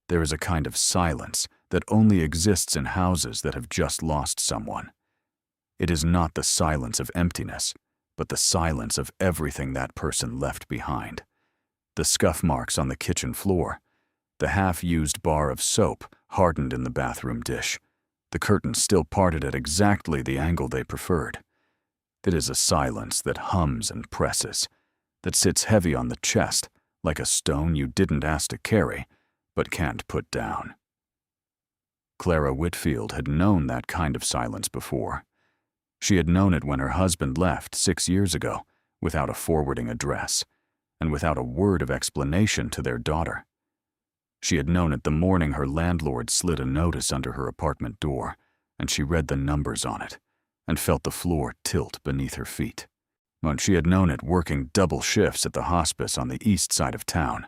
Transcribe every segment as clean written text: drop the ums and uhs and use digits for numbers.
There is a kind of silence that only exists in houses that have just lost someone. It is not the silence of emptiness, but the silence of everything that person left behind. The scuff marks on the kitchen floor, the half-used bar of soap hardened in the bathroom dish, the curtains still parted at exactly the angle they preferred. It is a silence that hums and presses, that sits heavy on the chest like a stone you didn't ask to carry, but can't put down. Clara Whitfield had known that kind of silence before. She had known it when her husband left 6 years ago, without a forwarding address, and without a word of explanation to their daughter. She had known it the morning her landlord slid a notice under her apartment door, and she read the numbers on it, and felt the floor tilt beneath her feet. And she had known it working double shifts at the hospice on the east side of town,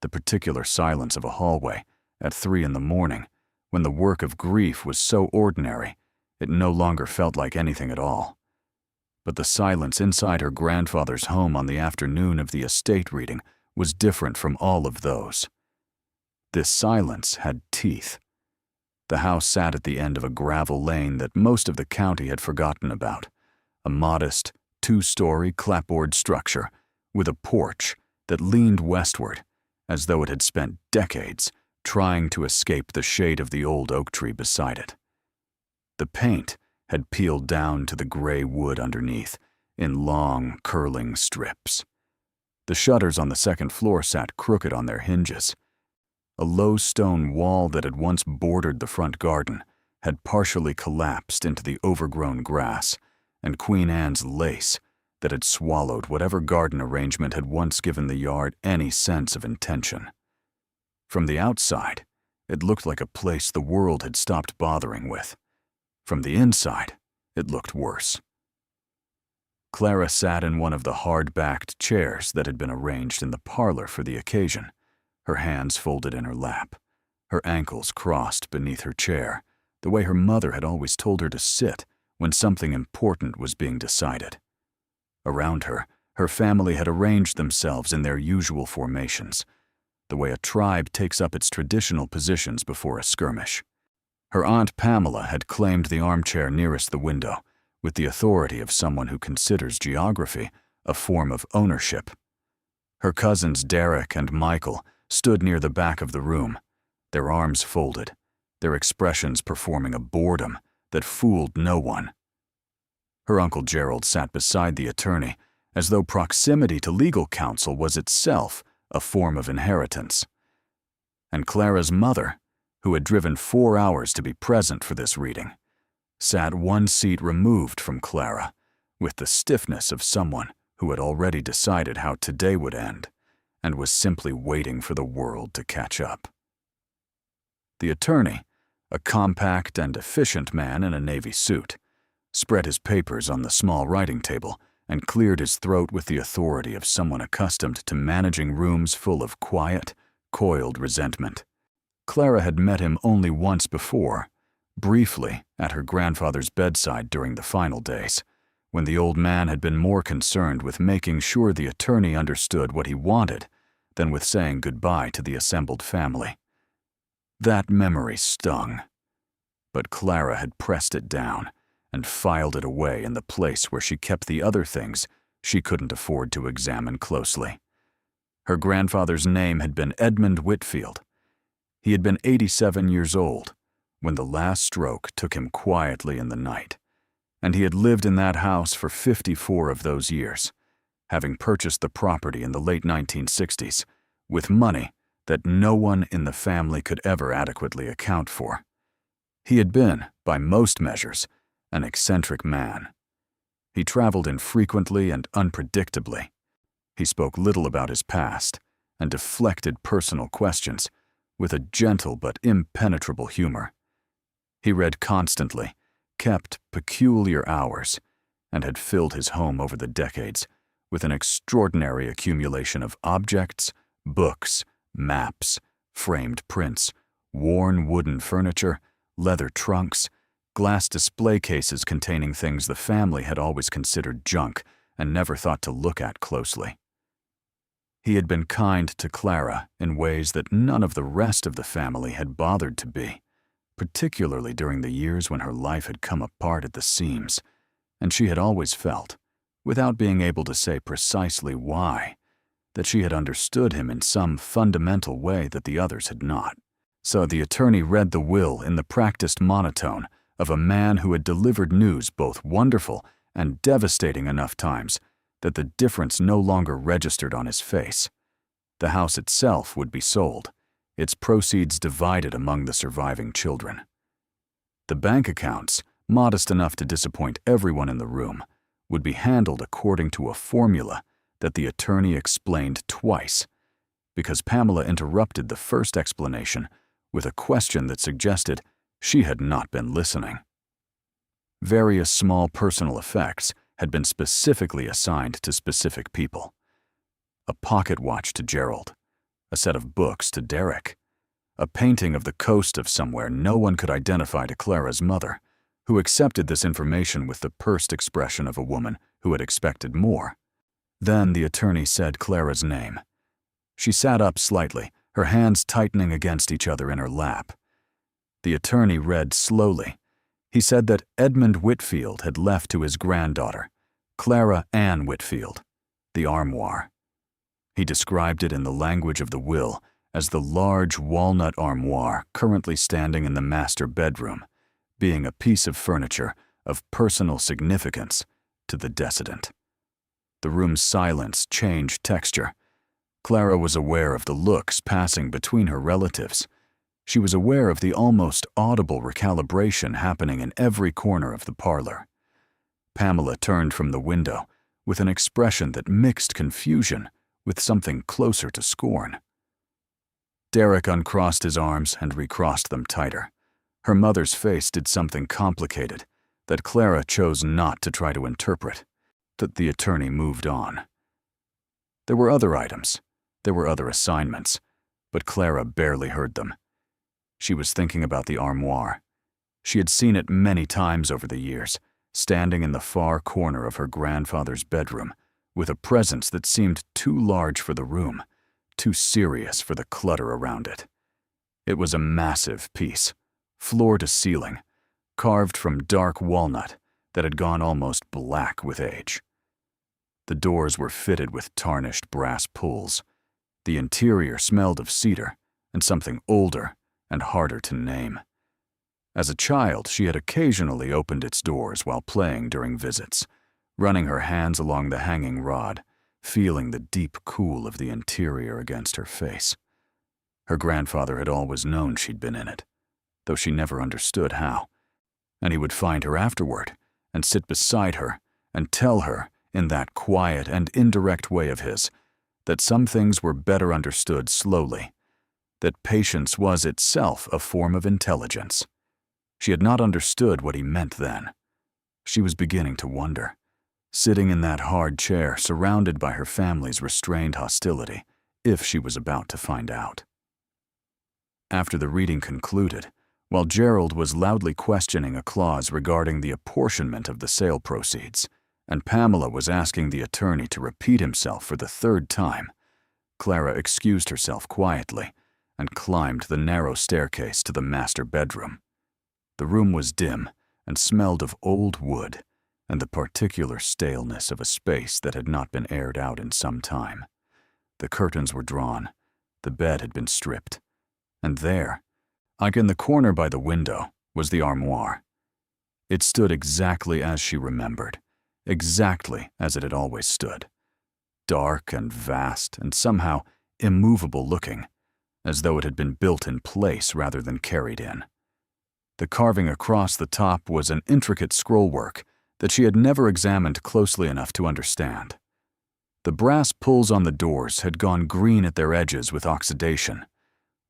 the particular silence of a hallway at 3 in the morning, when the work of grief was so ordinary it no longer felt like anything at all. But the silence inside her grandfather's home on the afternoon of the estate reading was different from all of those. This silence had teeth. The house sat at the end of a gravel lane that most of the county had forgotten about, a modest, 2-story clapboard structure with a porch that leaned westward, as though it had spent decades trying to escape the shade of the old oak tree beside it. The paint had peeled down to the gray wood underneath in long, curling strips. The shutters on the second floor sat crooked on their hinges. A low stone wall that had once bordered the front garden had partially collapsed into the overgrown grass and Queen Anne's lace that had swallowed whatever garden arrangement had once given the yard any sense of intention. From the outside, it looked like a place the world had stopped bothering with. From the inside, it looked worse. Clara sat in one of the hard-backed chairs that had been arranged in the parlor for the occasion, her hands folded in her lap, her ankles crossed beneath her chair, the way her mother had always told her to sit when something important was being decided. Around her, her family had arranged themselves in their usual formations, the way a tribe takes up its traditional positions before a skirmish. Her Aunt Pamela had claimed the armchair nearest the window, with the authority of someone who considers geography a form of ownership. Her cousins Derek and Michael stood near the back of the room, their arms folded, their expressions performing a boredom that fooled no one. Her Uncle Gerald sat beside the attorney, as though proximity to legal counsel was itself a form of inheritance. And Clara's mother, who had driven 4 hours to be present for this reading, sat 1 seat removed from Clara, with the stiffness of someone who had already decided how today would end, and was simply waiting for the world to catch up. The attorney, a compact and efficient man in a navy suit, spread his papers on the small writing table and cleared his throat with the authority of someone accustomed to managing rooms full of quiet, coiled resentment. Clara had met him only once before, briefly at her grandfather's bedside during the final days, when the old man had been more concerned with making sure the attorney understood what he wanted than with saying goodbye to the assembled family. That memory stung, but Clara had pressed it down and filed it away in the place where she kept the other things she couldn't afford to examine closely. Her grandfather's name had been Edmund Whitfield. He had been 87 years old when the last stroke took him quietly in the night, and he had lived in that house for 54 of those years, having purchased the property in the late 1960s with money that no one in the family could ever adequately account for. He had been, by most measures, an eccentric man. He traveled infrequently and unpredictably. He spoke little about his past and deflected personal questions with a gentle but impenetrable humor. He read constantly, kept peculiar hours, and had filled his home over the decades with an extraordinary accumulation of objects, books, maps, framed prints, worn wooden furniture, leather trunks, glass display cases containing things the family had always considered junk and never thought to look at closely. He had been kind to Clara in ways that none of the rest of the family had bothered to be, particularly during the years when her life had come apart at the seams, and she had always felt, without being able to say precisely why, that she had understood him in some fundamental way that the others had not. So the attorney read the will in the practiced monotone of a man who had delivered news both wonderful and devastating enough times that the difference no longer registered on his face. The house itself would be sold, its proceeds divided among the surviving children. The bank accounts, modest enough to disappoint everyone in the room, would be handled according to a formula that the attorney explained twice, because Pamela interrupted the first explanation with a question that suggested she had not been listening. Various small personal effects had been specifically assigned to specific people. A pocket watch to Gerald, a set of books to Derek, a painting of the coast of somewhere no one could identify to Clara's mother, who accepted this information with the pursed expression of a woman who had expected more. Then the attorney said Clara's name. She sat up slightly, her hands tightening against each other in her lap. The attorney read slowly. He said that Edmund Whitfield had left to his granddaughter, Clara Ann Whitfield, the Armoire. He described it in the language of the will as the large walnut armoire currently standing in the master bedroom, being a piece of furniture of personal significance to the decedent. The room's silence changed texture. Clara was aware of the looks passing between her relatives. She was aware of the almost audible recalibration happening in every corner of the parlor. Pamela turned from the window with an expression that mixed confusion with something closer to scorn. Derek uncrossed his arms and recrossed them tighter. Her mother's face did something complicated that Clara chose not to try to interpret. That the attorney moved on. There were other items. There were other assignments, but Clara barely heard them. She was thinking about the armoire. She had seen it many times over the years, standing in the far corner of her grandfather's bedroom, with a presence that seemed too large for the room, too serious for the clutter around it. It was a massive piece, floor to ceiling, carved from dark walnut that had gone almost black with age. The doors were fitted with tarnished brass pulls. The interior smelled of cedar and something older and harder to name. As a child, she had occasionally opened its doors while playing during visits, running her hands along the hanging rod, feeling the deep cool of the interior against her face. Her grandfather had always known she'd been in it, though she never understood how, and he would find her afterward and sit beside her and tell her, in that quiet and indirect way of his, that some things were better understood slowly, that patience was itself a form of intelligence. She had not understood what he meant then. She was beginning to wonder, sitting in that hard chair surrounded by her family's restrained hostility, if she was about to find out. After the reading concluded, while Gerald was loudly questioning a clause regarding the apportionment of the sale proceeds, and Pamela was asking the attorney to repeat himself for the third time, Clara excused herself quietly and climbed the narrow staircase to the master bedroom. The room was dim and smelled of old wood and the particular staleness of a space that had not been aired out in some time. The curtains were drawn, the bed had been stripped, and there, like in the corner by the window, was the armoire. It stood exactly as she remembered, exactly as it had always stood, dark and vast and somehow immovable looking, as though it had been built in place rather than carried in. The carving across the top was an intricate scrollwork that she had never examined closely enough to understand. The brass pulls on the doors had gone green at their edges with oxidation.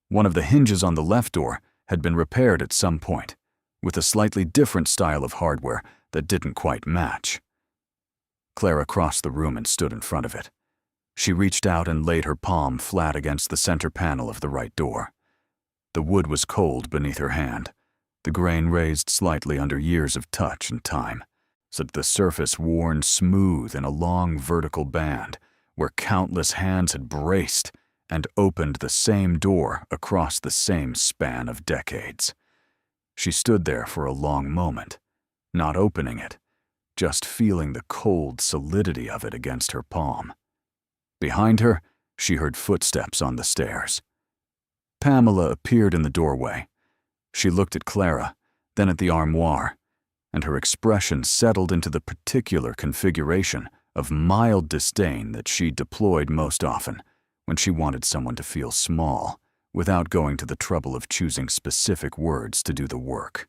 One of the hinges on the left door had been repaired at some point, with a slightly different style of hardware that didn't quite match. Clara crossed the room and stood in front of it. She reached out and laid her palm flat against the center panel of the right door. The wood was cold beneath her hand, the grain raised slightly under years of touch and time, so that the surface worn smooth in a long vertical band where countless hands had braced and opened the same door across the same span of decades. She stood there for a long moment, not opening it, just feeling the cold solidity of it against her palm. Behind her, she heard footsteps on the stairs. Pamela appeared in the doorway. She looked at Clara, then at the armoire, and her expression settled into the particular configuration of mild disdain that she deployed most often when she wanted someone to feel small, without going to the trouble of choosing specific words to do the work.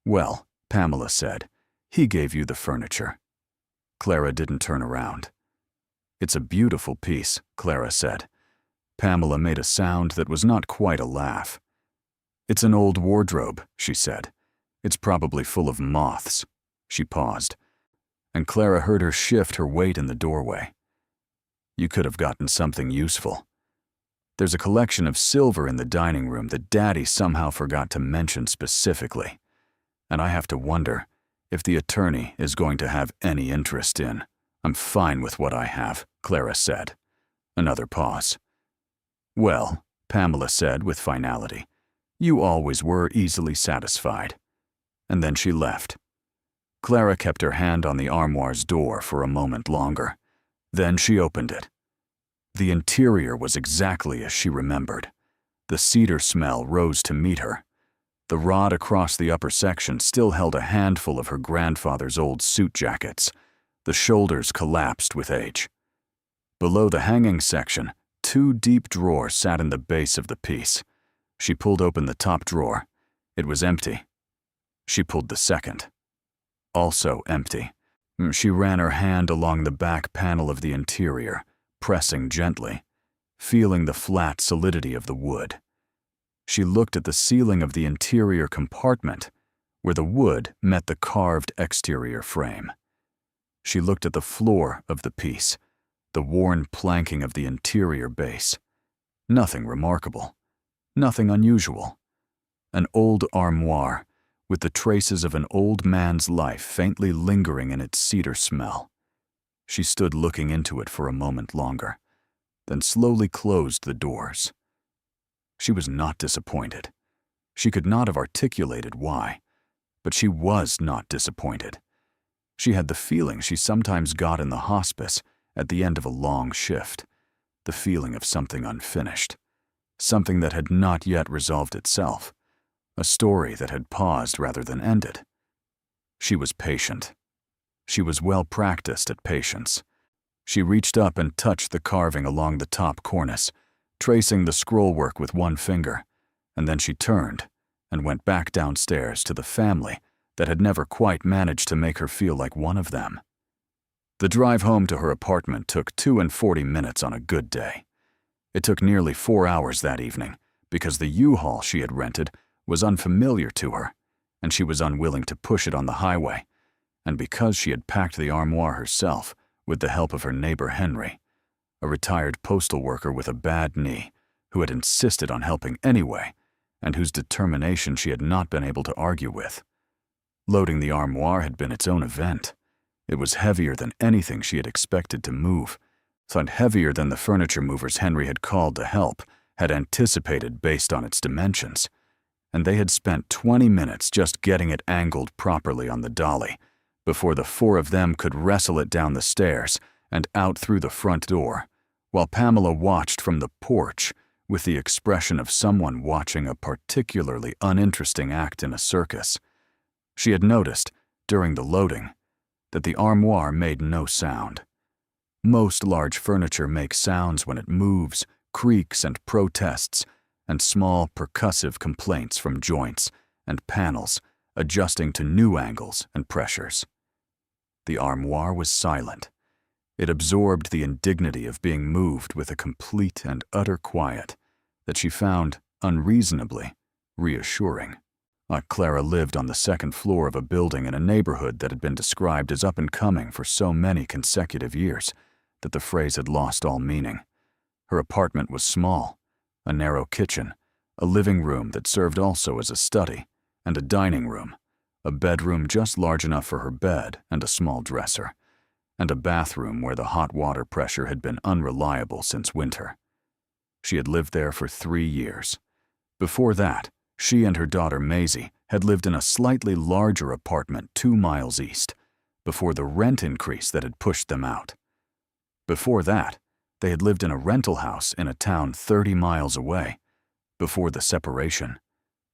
"Well," Pamela said, "he gave you the furniture." Clara didn't turn around. "It's a beautiful piece," Clara said. Pamela made a sound that was not quite a laugh. "It's an old wardrobe," she said. "It's probably full of moths." She paused, and Clara heard her shift her weight in the doorway. "You could have gotten something useful. There's a collection of silver in the dining room that Daddy somehow forgot to mention specifically, and I have to wonder if the attorney is going to have any interest in." "I'm fine with what I have," Clara said. Another pause. "Well," Pamela said with finality, "you always were easily satisfied." And then she left. Clara kept her hand on the armoire's door for a moment longer. Then she opened it. The interior was exactly as she remembered. The cedar smell rose to meet her. The rod across the upper section still held a handful of her grandfather's old suit jackets. The shoulders collapsed with age. Below the hanging section, 2 deep drawers sat in the base of the piece. She pulled open the top drawer. It was empty. She pulled the second. Also empty. She ran her hand along the back panel of the interior, pressing gently, feeling the flat solidity of the wood. She looked at the ceiling of the interior compartment, where the wood met the carved exterior frame. She looked at the floor of the piece, the worn planking of the interior base. Nothing remarkable. Nothing unusual. An old armoire, with the traces of an old man's life faintly lingering in its cedar smell. She stood looking into it for a moment longer, then slowly closed the doors. She was not disappointed. She could not have articulated why, but she was not disappointed. She had the feeling she sometimes got in the hospice at the end of a long shift, the feeling of something unfinished, something that had not yet resolved itself, a story that had paused rather than ended. She was patient. She was well practiced at patience. She reached up and touched the carving along the top cornice, tracing the scrollwork with one finger, and then she turned and went back downstairs to the family that had never quite managed to make her feel like one of them. The drive home to her apartment took 2 and 40 minutes on a good day. It took nearly 4 hours that evening because the U-Haul she had rented was unfamiliar to her, and she was unwilling to push it on the highway, and because she had packed the armoire herself with the help of her neighbor Henry, a retired postal worker with a bad knee who had insisted on helping anyway and whose determination she had not been able to argue with. Loading the armoire had been its own event. It was heavier than anything she had expected to move, and heavier than the furniture movers Henry had called to help had anticipated based on its dimensions, and they had spent 20 minutes just getting it angled properly on the dolly before the 4 of them could wrestle it down the stairs and out through the front door, while Pamela watched from the porch with the expression of someone watching a particularly uninteresting act in a circus. She had noticed, during the loading, that the armoire made no sound. Most large furniture makes sounds when it moves, creaks, and protests, and small percussive complaints from joints and panels adjusting to new angles and pressures. The armoire was silent. It absorbed the indignity of being moved with a complete and utter quiet that she found unreasonably reassuring. Clara lived on the 2nd floor of a building in a neighborhood that had been described as up-and-coming for so many consecutive years that the phrase had lost all meaning. Her apartment was small, a narrow kitchen, a living room that served also as a study, and a dining room, a bedroom just large enough for her bed and a small dresser, and a bathroom where the hot water pressure had been unreliable since winter. She had lived there for 3 years. Before that, she and her daughter Maisie had lived in a slightly larger apartment 2 miles east, before the rent increase that had pushed them out. Before that, they had lived in a rental house in a town 30 miles away, before the separation,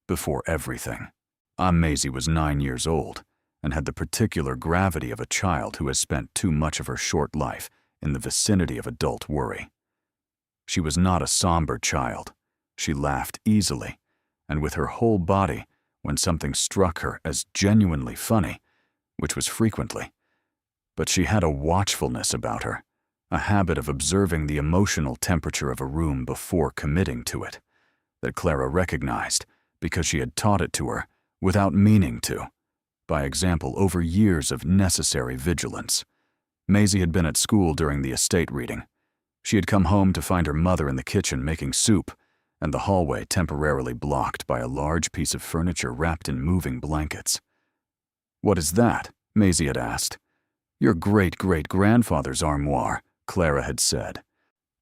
before everything. Maisie was 9 years old and had the particular gravity of a child who has spent too much of her short life in the vicinity of adult worry. She was not a somber child. She laughed easily, and with her whole body when something struck her as genuinely funny, which was frequently. But she had a watchfulness about her, a habit of observing the emotional temperature of a room before committing to it, that Clara recognized because she had taught it to her without meaning to, by example over years of necessary vigilance. Maisie had been at school during the estate reading. She had come home to find her mother in the kitchen making soup, and the hallway temporarily blocked by a large piece of furniture wrapped in moving blankets. "What is that?" Maisie had asked. "Your great-great-grandfather's armoire," Clara had said.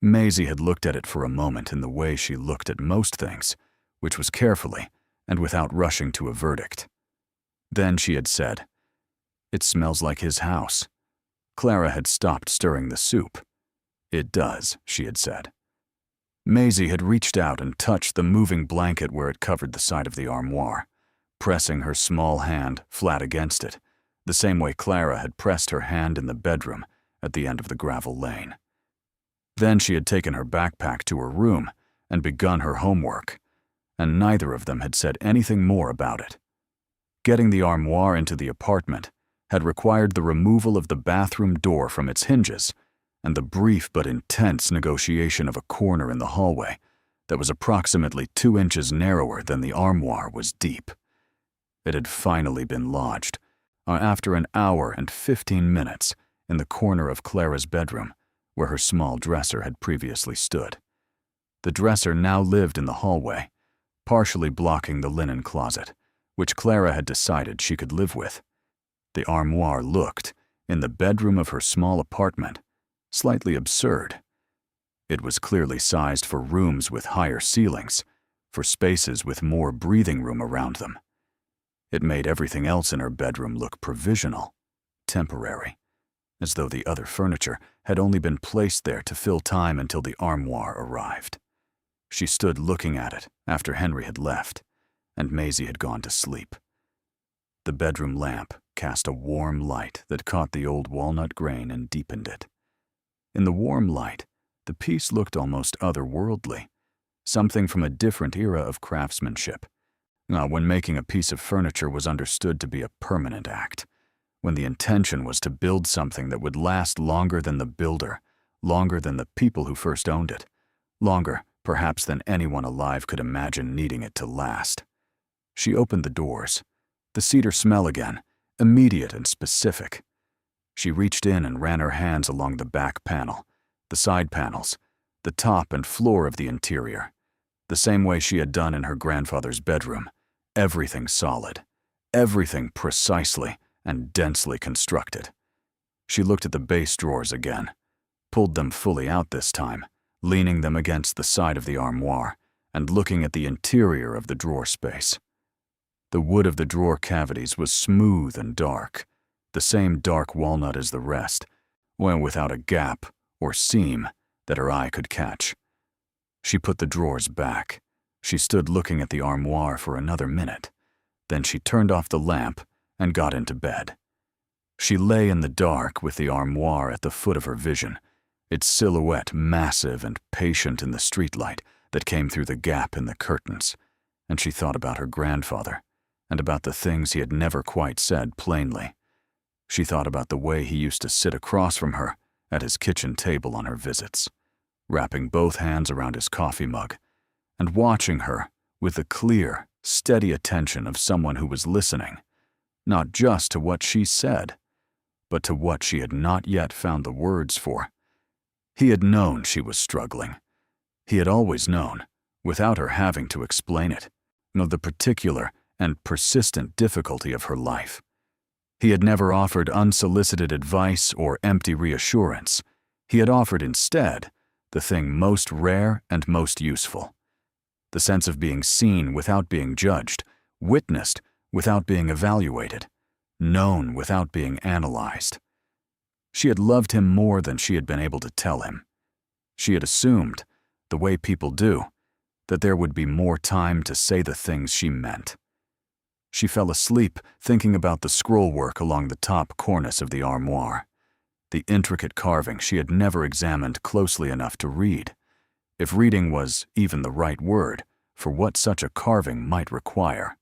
Maisie had looked at it for a moment in the way she looked at most things, which was carefully and without rushing to a verdict. Then she had said, "It smells like his house." Clara had stopped stirring the soup. "It does," she had said. Maisie had reached out and touched the moving blanket where it covered the side of the armoire, pressing her small hand flat against it, the same way Clara had pressed her hand in the bedroom at the end of the gravel lane. Then she had taken her backpack to her room and begun her homework, and neither of them had said anything more about it. Getting the armoire into the apartment had required the removal of the bathroom door from its hinges and the brief but intense negotiation of a corner in the hallway that was approximately 2 inches narrower than the armoire was deep. It had finally been lodged, after an hour and 15 minutes, in the corner of Clara's bedroom, where her small dresser had previously stood. The dresser now lived in the hallway, partially blocking the linen closet, which Clara had decided she could live with. The armoire looked, in the bedroom of her small apartment, slightly absurd. It was clearly sized for rooms with higher ceilings, for spaces with more breathing room around them. It made everything else in her bedroom look provisional, temporary, as though the other furniture had only been placed there to fill time until the armoire arrived. She stood looking at it after Henry had left, and Maisie had gone to sleep. The bedroom lamp cast a warm light that caught the old walnut grain and deepened it. In the warm light, the piece looked almost otherworldly, something from a different era of craftsmanship, when making a piece of furniture was understood to be a permanent act, when the intention was to build something that would last longer than the builder, longer than the people who first owned it, longer, perhaps, than anyone alive could imagine needing it to last. She opened the doors. The cedar smell again, immediate and specific. She reached in and ran her hands along the back panel, the side panels, the top and floor of the interior, the same way she had done in her grandfather's bedroom. Everything solid, everything precisely and densely constructed. She looked at the base drawers again, pulled them fully out this time, leaning them against the side of the armoire and looking at the interior of the drawer space. The wood of the drawer cavities was smooth and dark, the same dark walnut as the rest, without a gap or seam that her eye could catch. She put the drawers back. She stood looking at the armoire for another minute. Then she turned off the lamp and got into bed. She lay in the dark with the armoire at the foot of her vision, its silhouette massive and patient in the streetlight that came through the gap in the curtains, and she thought about her grandfather and about the things he had never quite said plainly. She thought about the way he used to sit across from her at his kitchen table on her visits, wrapping both hands around his coffee mug, and watching her with the clear, steady attention of someone who was listening, not just to what she said, but to what she had not yet found the words for. He had known she was struggling. He had always known, without her having to explain it, the particular and persistent difficulty of her life. He had never offered unsolicited advice or empty reassurance. He had offered instead the thing most rare and most useful: the sense of being seen without being judged, witnessed without being evaluated, known without being analyzed. She had loved him more than she had been able to tell him. She had assumed, the way people do, that there would be more time to say the things she meant. She fell asleep thinking about the scrollwork along the top cornice of the armoire, the intricate carving she had never examined closely enough to read, if reading was even the right word for what such a carving might require.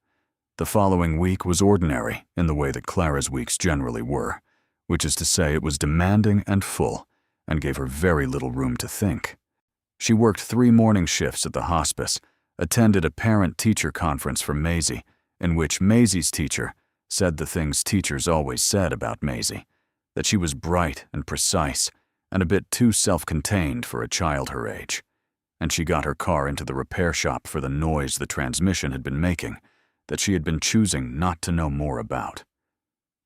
The following week was ordinary in the way that Clara's weeks generally were, which is to say it was demanding and full, and gave her very little room to think. She worked 3 morning shifts at the hospice, attended a parent-teacher conference for Maisie, in which Maisie's teacher said the things teachers always said about Maisie, that she was bright and precise and a bit too self-contained for a child her age. And she got her car into the repair shop for the noise the transmission had been making, that she had been choosing not to know more about.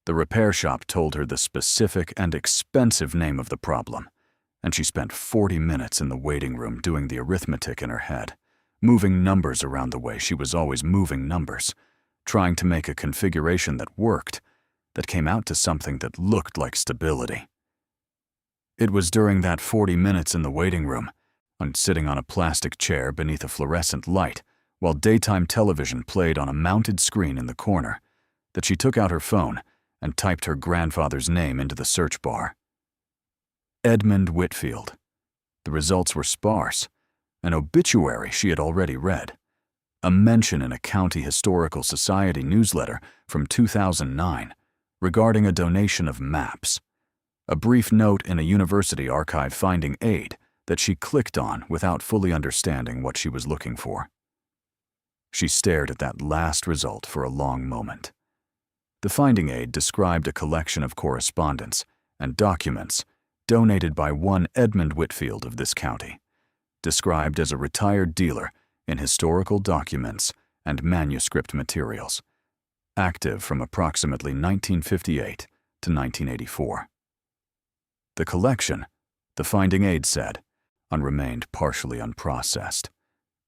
The repair shop told her the specific and expensive name of the problem, and she spent 40 minutes in the waiting room doing the arithmetic in her head, moving numbers around the way she was always moving numbers, trying to make a configuration that worked, that came out to something that looked like stability. It was during that 40 minutes in the waiting room, sitting on a plastic chair beneath a fluorescent light, while daytime television played on a mounted screen in the corner, that she took out her phone and typed her grandfather's name into the search bar. Edmund Whitfield. The results were sparse. An obituary she had already read. A mention in a county historical society newsletter from 2009 regarding a donation of maps. A brief note in a university archive finding aid that she clicked on without fully understanding what she was looking for. She stared at that last result for a long moment. The finding aid described a collection of correspondence and documents donated by one Edmund Whitfield of this county, described as a retired dealer in historical documents and manuscript materials, active from approximately 1958 to 1984. The collection, the finding aid said, remained partially unprocessed.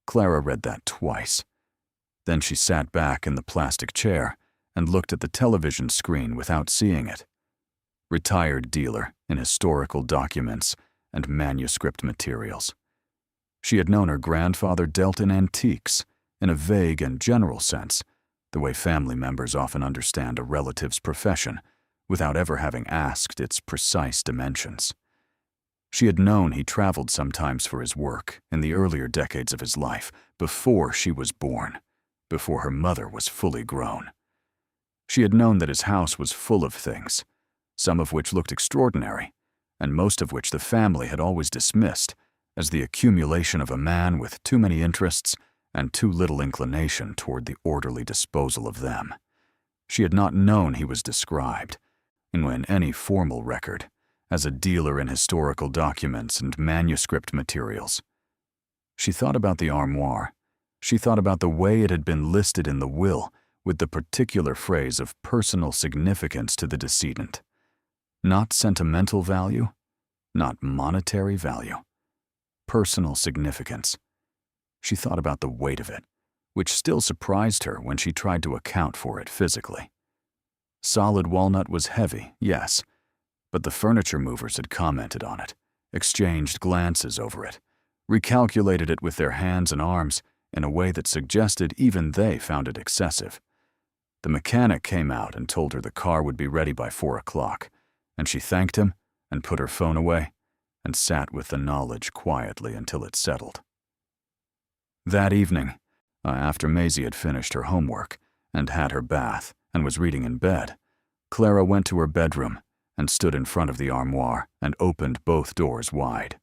Clara read that twice. Then she sat back in the plastic chair and looked at the television screen without seeing it. Retired dealer in historical documents and manuscript materials. She had known her grandfather dealt in antiques, in a vague and general sense, the way family members often understand a relative's profession, without ever having asked its precise dimensions. She had known he traveled sometimes for his work in the earlier decades of his life, before she was born, before her mother was fully grown. She had known that his house was full of things, some of which looked extraordinary, and most of which the family had always dismissed as the accumulation of a man with too many interests and too little inclination toward the orderly disposal of them. She had not known he was described, in any formal record, as a dealer in historical documents and manuscript materials. She thought about the armoire. She thought about the way it had been listed in the will with the particular phrase of personal significance to the decedent. Not sentimental value, not monetary value. Personal significance. She thought about the weight of it, which still surprised her when she tried to account for it physically. Solid walnut was heavy, yes, but the furniture movers had commented on it, exchanged glances over it, recalculated it with their hands and arms in a way that suggested even they found it excessive. The mechanic came out and told her the car would be ready by 4 o'clock, and she thanked him and put her phone away and sat with the knowledge quietly until it settled. That evening, after Maisie had finished her homework and had her bath and was reading in bed, Clara went to her bedroom and stood in front of the armoire and opened both doors wide.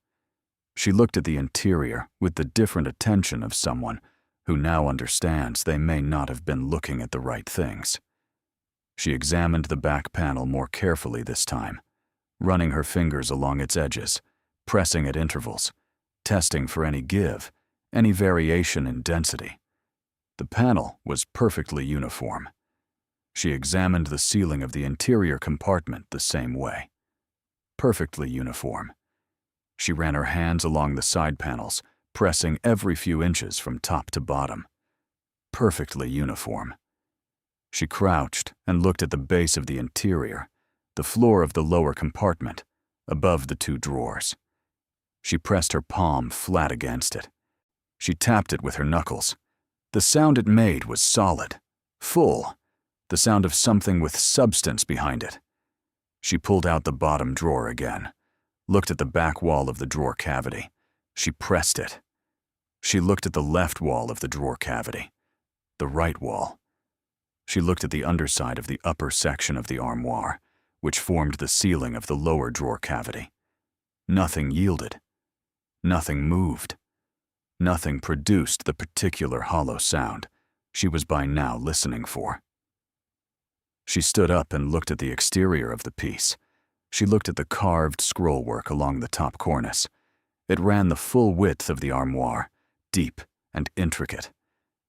She looked at the interior with the different attention of someone who now understands they may not have been looking at the right things. She examined the back panel more carefully this time, running her fingers along its edges, pressing at intervals, testing for any give, any variation in density. The panel was perfectly uniform. She examined the ceiling of the interior compartment the same way. Perfectly uniform. She ran her hands along the side panels, pressing every few inches from top to bottom. Perfectly uniform. She crouched and looked at the base of the interior, the floor of the lower compartment, above the two drawers. She pressed her palm flat against it. She tapped it with her knuckles. The sound it made was solid, full, the sound of something with substance behind it. She pulled out the bottom drawer again, looked at the back wall of the drawer cavity. She pressed it. She looked at the left wall of the drawer cavity, the right wall. She looked at the underside of the upper section of the armoire, which formed the ceiling of the lower drawer cavity. Nothing yielded. Nothing moved. Nothing produced the particular hollow sound she was by now listening for. She stood up and looked at the exterior of the piece. She looked at the carved scrollwork along the top cornice. It ran the full width of the armoire, deep and intricate,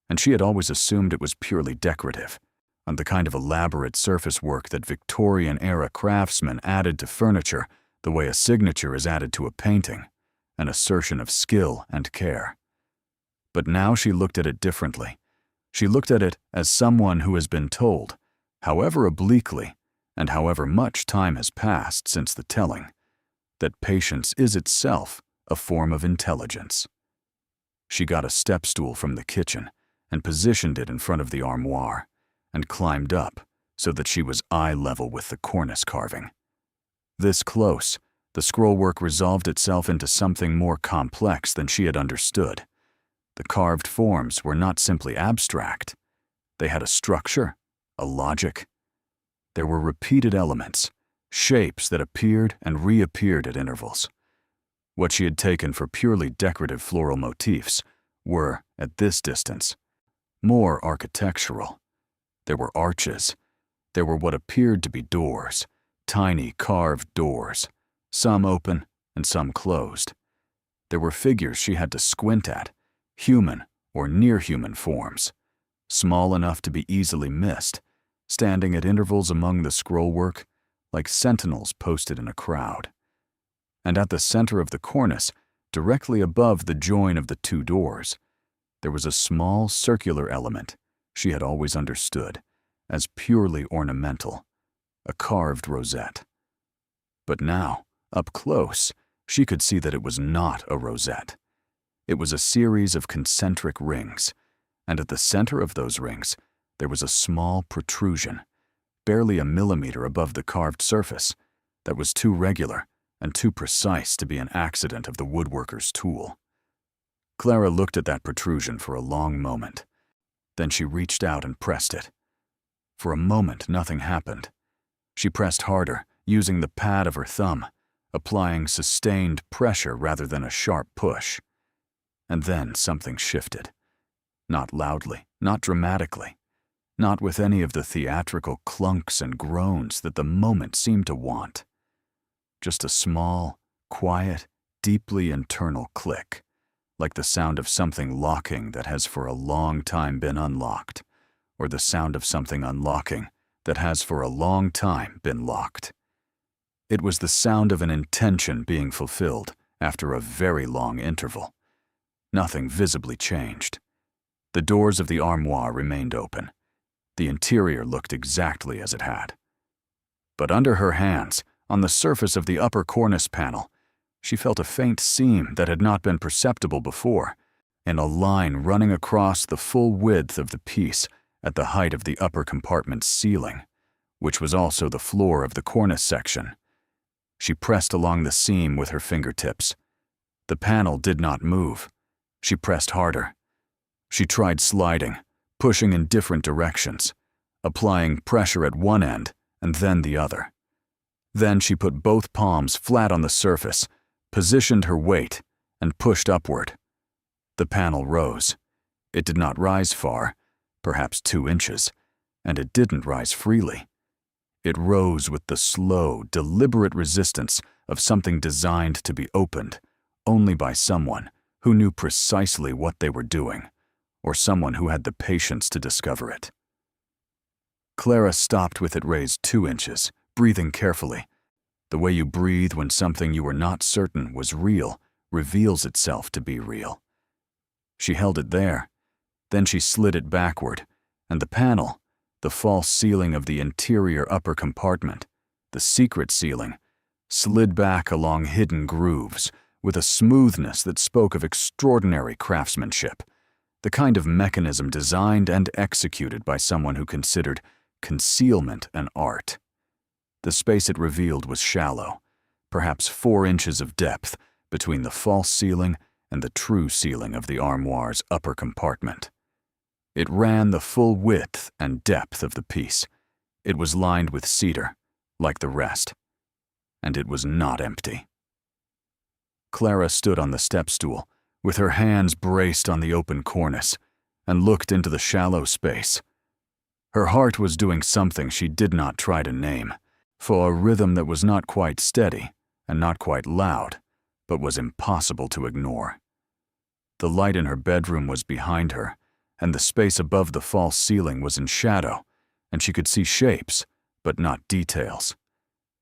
and she had always assumed it was purely decorative, and the kind of elaborate surface work that Victorian-era craftsmen added to furniture the way a signature is added to a painting, an assertion of skill and care. But now she looked at it differently. She looked at it as someone who has been told, however obliquely, and however much time has passed since the telling, that patience is itself a form of intelligence. She got a step stool from the kitchen and positioned it in front of the armoire, and climbed up so that she was eye level with the cornice carving. This close, the scrollwork resolved itself into something more complex than she had understood. The carved forms were not simply abstract. They had a structure, a logic. There were repeated elements, shapes that appeared and reappeared at intervals. What she had taken for purely decorative floral motifs were, at this distance, more architectural. There were arches. There were what appeared to be doors, tiny carved doors, some open and some closed. There were figures she had to squint at, human or near-human forms, small enough to be easily missed, standing at intervals among the scrollwork like sentinels posted in a crowd. And at the center of the cornice, directly above the join of the two doors, there was a small circular element she had always understood as purely ornamental, a carved rosette. But now, up close, she could see that it was not a rosette. It was a series of concentric rings, and at the center of those rings, there was a small protrusion, barely a millimeter above the carved surface, that was too regular and too precise to be an accident of the woodworker's tool. Clara looked at that protrusion for a long moment. Then she reached out and pressed it. For a moment, nothing happened. She pressed harder, using the pad of her thumb, applying sustained pressure rather than a sharp push. And then something shifted. Not loudly, not dramatically, not with any of the theatrical clunks and groans that the moment seemed to want. Just a small, quiet, deeply internal click, like the sound of something locking that has for a long time been unlocked, or the sound of something unlocking that has for a long time been locked. It was the sound of an intention being fulfilled after a very long interval. Nothing visibly changed. The doors of the armoire remained open. The interior looked exactly as it had. But under her hands, on the surface of the upper cornice panel, she felt a faint seam that had not been perceptible before, and a line running across the full width of the piece at the height of the upper compartment's ceiling, which was also the floor of the cornice section. She pressed along the seam with her fingertips. The panel did not move. She pressed harder. She tried sliding, pushing in different directions, applying pressure at one end and then the other. Then she put both palms flat on the surface, positioned her weight, and pushed upward. The panel rose. It did not rise far, perhaps 2 inches, and it didn't rise freely. It rose with the slow, deliberate resistance of something designed to be opened only by someone who knew precisely what they were doing, or someone who had the patience to discover it. Clara stopped with it raised 2 inches, breathing carefully. The way you breathe when something you were not certain was real reveals itself to be real. She held it there. Then she slid it backward, and the panel, the false ceiling of the interior upper compartment, the secret ceiling, slid back along hidden grooves with a smoothness that spoke of extraordinary craftsmanship, the kind of mechanism designed and executed by someone who considered concealment an art. The space it revealed was shallow, perhaps 4 inches of depth between the false ceiling and the true ceiling of the armoire's upper compartment. It ran the full width and depth of the piece. It was lined with cedar, like the rest, and it was not empty. Clara stood on the step stool, with her hands braced on the open cornice, and looked into the shallow space. Her heart was doing something she did not try to name, for a rhythm that was not quite steady and not quite loud, but was impossible to ignore. The light in her bedroom was behind her, and the space above the false ceiling was in shadow, and she could see shapes, but not details.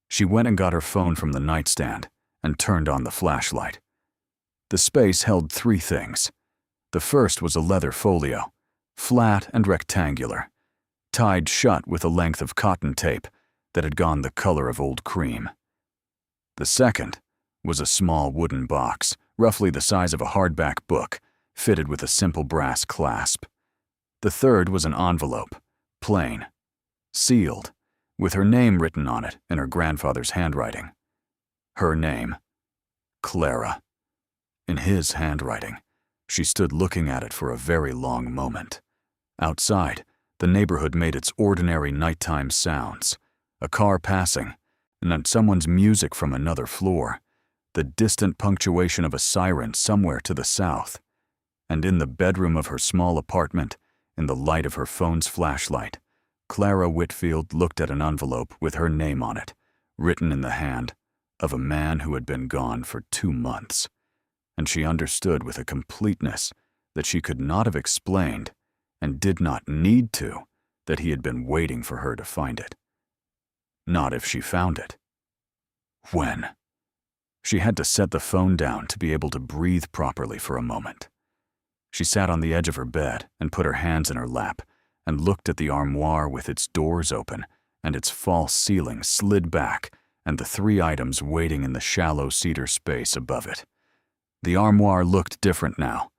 She went and got her phone from the nightstand and turned on the flashlight. The space held 3 things. The first was a leather folio, flat and rectangular, tied shut with a length of cotton tape that had gone the color of old cream. The second was a small wooden box, roughly the size of a hardback book, fitted with a simple brass clasp. The third was an envelope, plain, sealed, with her name written on it in her grandfather's handwriting. Her name, Clara. In his handwriting. She stood looking at it for a very long moment. Outside, the neighborhood made its ordinary nighttime sounds. A car passing, and then someone's music from another floor, the distant punctuation of a siren somewhere to the south. And in the bedroom of her small apartment, in the light of her phone's flashlight, Clara Whitfield looked at an envelope with her name on it, written in the hand of a man who had been gone for 2 months. And she understood with a completeness that she could not have explained, and did not need to, that he had been waiting for her to find it. Not if she found it. When? She had to set the phone down to be able to breathe properly for a moment. She sat on the edge of her bed and put her hands in her lap and looked at the armoire with its doors open and its false ceiling slid back and the 3 items waiting in the shallow cedar space above it. The armoire looked different now.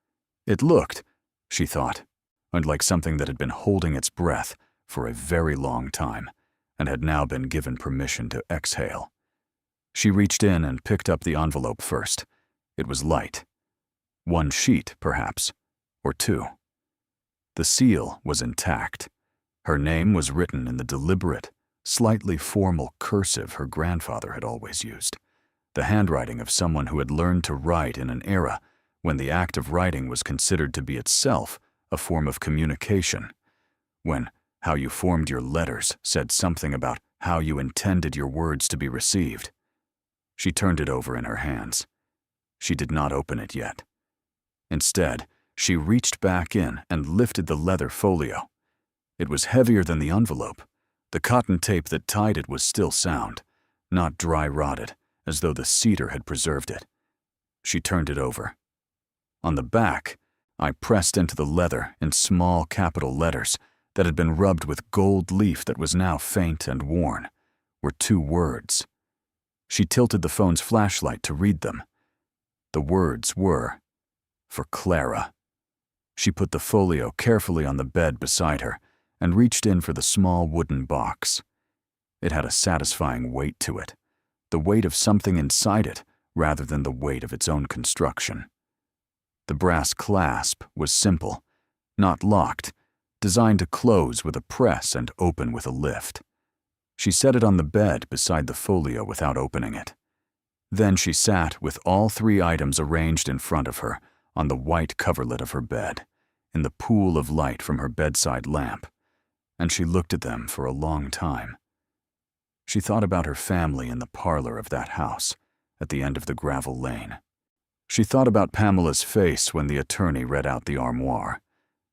It looked, she thought, like something that had been holding its breath for a very long time and had now been given permission to exhale. She reached in and picked up the envelope first. It was light. 1 sheet, perhaps, or 2. The seal was intact. Her name was written in the deliberate, slightly formal cursive her grandfather had always used, the handwriting of someone who had learned to write in an era when the act of writing was considered to be itself a form of communication, when how you formed your letters said something about how you intended your words to be received. She turned it over in her hands. She did not open it yet. Instead, she reached back in and lifted the leather folio. It was heavier than the envelope. The cotton tape that tied it was still sound, not dry-rotted, as though the cedar had preserved it. She turned it over. On the back, I pressed into the leather in small capital letters that had been rubbed with gold leaf that was now faint and worn, were 2 words. She tilted the phone's flashlight to read them. The words were, "For Clara." She put the folio carefully on the bed beside her and reached in for the small wooden box. It had a satisfying weight to it, the weight of something inside it rather than the weight of its own construction. The brass clasp was simple, not locked, designed to close with a press and open with a lift. She set it on the bed beside the folio without opening it. Then she sat with all 3 items arranged in front of her on the white coverlet of her bed, in the pool of light from her bedside lamp, and she looked at them for a long time. She thought about her family in the parlor of that house, at the end of the gravel lane. She thought about Pamela's face when the attorney read out the armoire.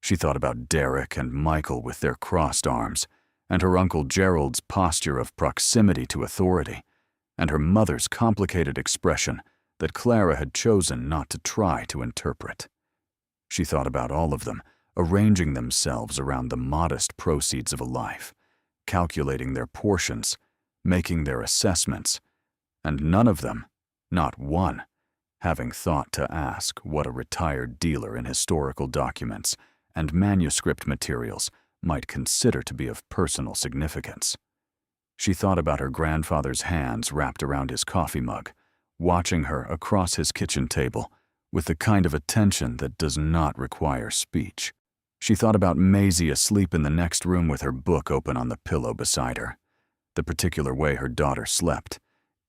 She thought about Derek and Michael with their crossed arms, and her Uncle Gerald's posture of proximity to authority, and her mother's complicated expression that Clara had chosen not to try to interpret. She thought about all of them, arranging themselves around the modest proceeds of a life, calculating their portions, making their assessments, and none of them, not one, having thought to ask what a retired dealer in historical documents and manuscript materials might consider to be of personal significance. She thought about her grandfather's hands wrapped around his coffee mug, watching her across his kitchen table with the kind of attention that does not require speech. She thought about Maisie asleep in the next room with her book open on the pillow beside her, the particular way her daughter slept,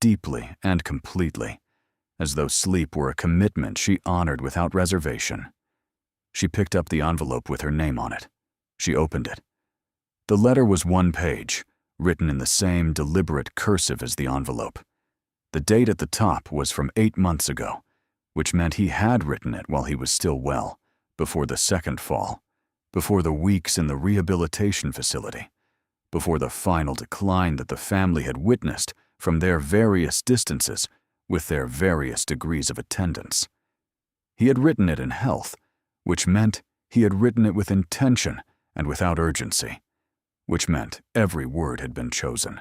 deeply and completely, as though sleep were a commitment she honored without reservation. She picked up the envelope with her name on it. She opened it. The letter was one page, written in the same deliberate cursive as the envelope. The date at the top was from 8 months ago, which meant he had written it while he was still well, before the second fall, before the weeks in the rehabilitation facility, before the final decline that the family had witnessed from their various distances with their various degrees of attendance. He had written it in health, which meant he had written it with intention and without urgency, which meant every word had been chosen.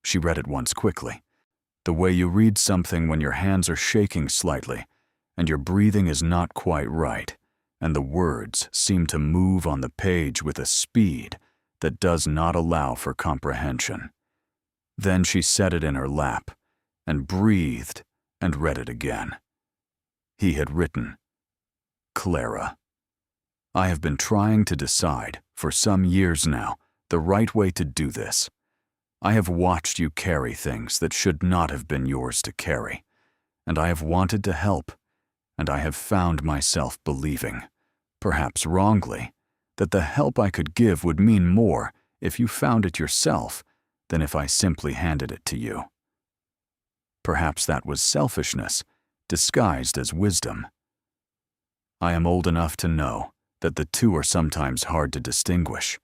She read it once quickly, the way you read something when your hands are shaking slightly and your breathing is not quite right, and the words seem to move on the page with a speed that does not allow for comprehension. Then she set it in her lap and breathed and read it again. He had written, "Clara, I have been trying to decide, for some years now, the right way to do this. I have watched you carry things that should not have been yours to carry, and I have wanted to help, and I have found myself believing, perhaps wrongly, that the help I could give would mean more if you found it yourself than if I simply handed it to you. Perhaps that was selfishness, disguised as wisdom. I am old enough to know that the two are sometimes hard to distinguish.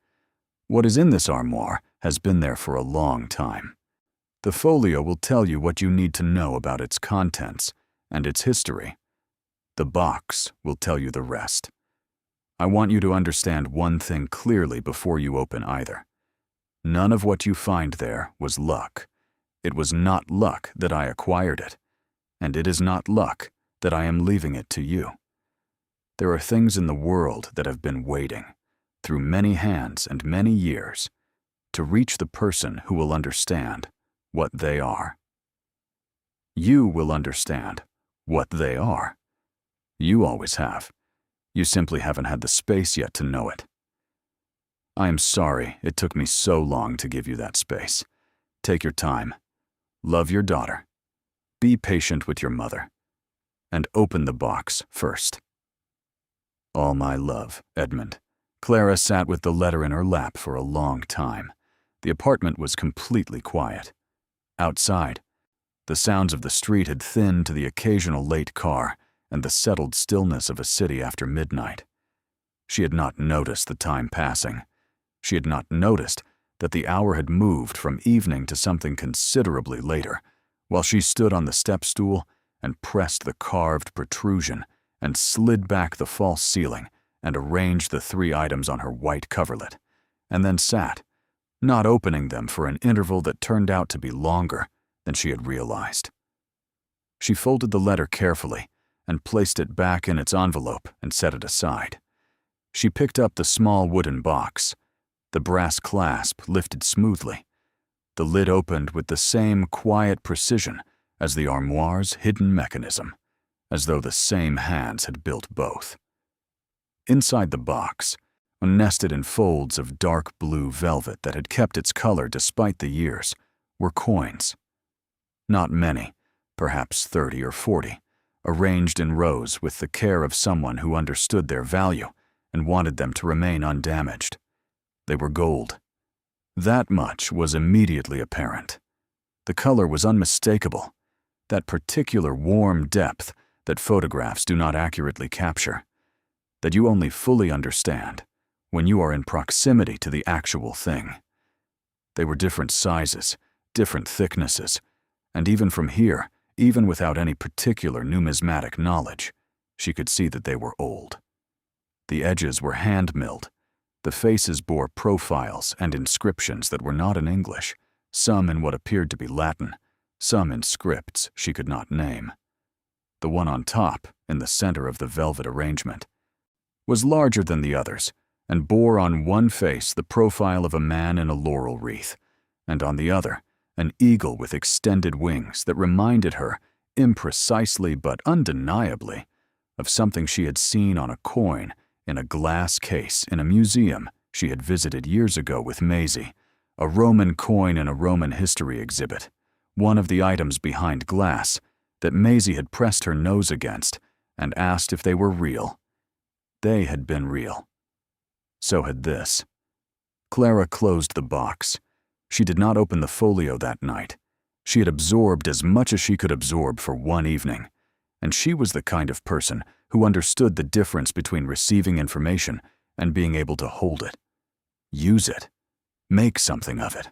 What is in this armoire has been there for a long time. The folio will tell you what you need to know about its contents and its history. The box will tell you the rest. I want you to understand one thing clearly before you open either. None of what you find there was luck. It was not luck that I acquired it, and it is not luck that I am leaving it to you. There are things in the world that have been waiting, through many hands and many years, to reach the person who will understand what they are. You will understand what they are. You always have. You simply haven't had the space yet to know it. I am sorry it took me so long to give you that space. Take your time. Love your daughter. Be patient with your mother. And open the box first. All my love, Edmund. Clara sat with the letter in her lap for a long time. The apartment was completely quiet. Outside, the sounds of the street had thinned to the occasional late car and the settled stillness of a city after midnight. She had not noticed the time passing. She had not noticed that the hour had moved from evening to something considerably later, while she stood on the step stool and pressed the carved protrusion and slid back the false ceiling and arranged the 3 items on her white coverlet, and then sat, not opening them for an interval that turned out to be longer than she had realized. She folded the letter carefully and placed it back in its envelope and set it aside. She picked up the small wooden box. The brass clasp lifted smoothly. The lid opened with the same quiet precision as the armoire's hidden mechanism, as though the same hands had built both. Inside the box, nested in folds of dark blue velvet that had kept its color despite the years, were coins. Not many, perhaps 30 or 40, arranged in rows with the care of someone who understood their value and wanted them to remain undamaged. They were gold. That much was immediately apparent. The color was unmistakable, that particular warm depth that photographs do not accurately capture, that you only fully understand when you are in proximity to the actual thing. They were different sizes, different thicknesses, and even from here, even without any particular numismatic knowledge, she could see that they were old. The edges were hand-milled. The faces bore profiles and inscriptions that were not in English, some in what appeared to be Latin, some in scripts she could not name. The one on top, in the center of the velvet arrangement, was larger than the others and bore on one face the profile of a man in a laurel wreath, and on the other, an eagle with extended wings that reminded her, imprecisely but undeniably, of something she had seen on a coin in a glass case in a museum she had visited years ago with Maisie, a Roman coin in a Roman history exhibit, one of the items behind glass that Maisie had pressed her nose against and asked if they were real. They had been real. So had this. Clara closed the box. She did not open the folio that night. She had absorbed as much as she could absorb for one evening, and she was the kind of person who understood the difference between receiving information and being able to hold it, use it, make something of it.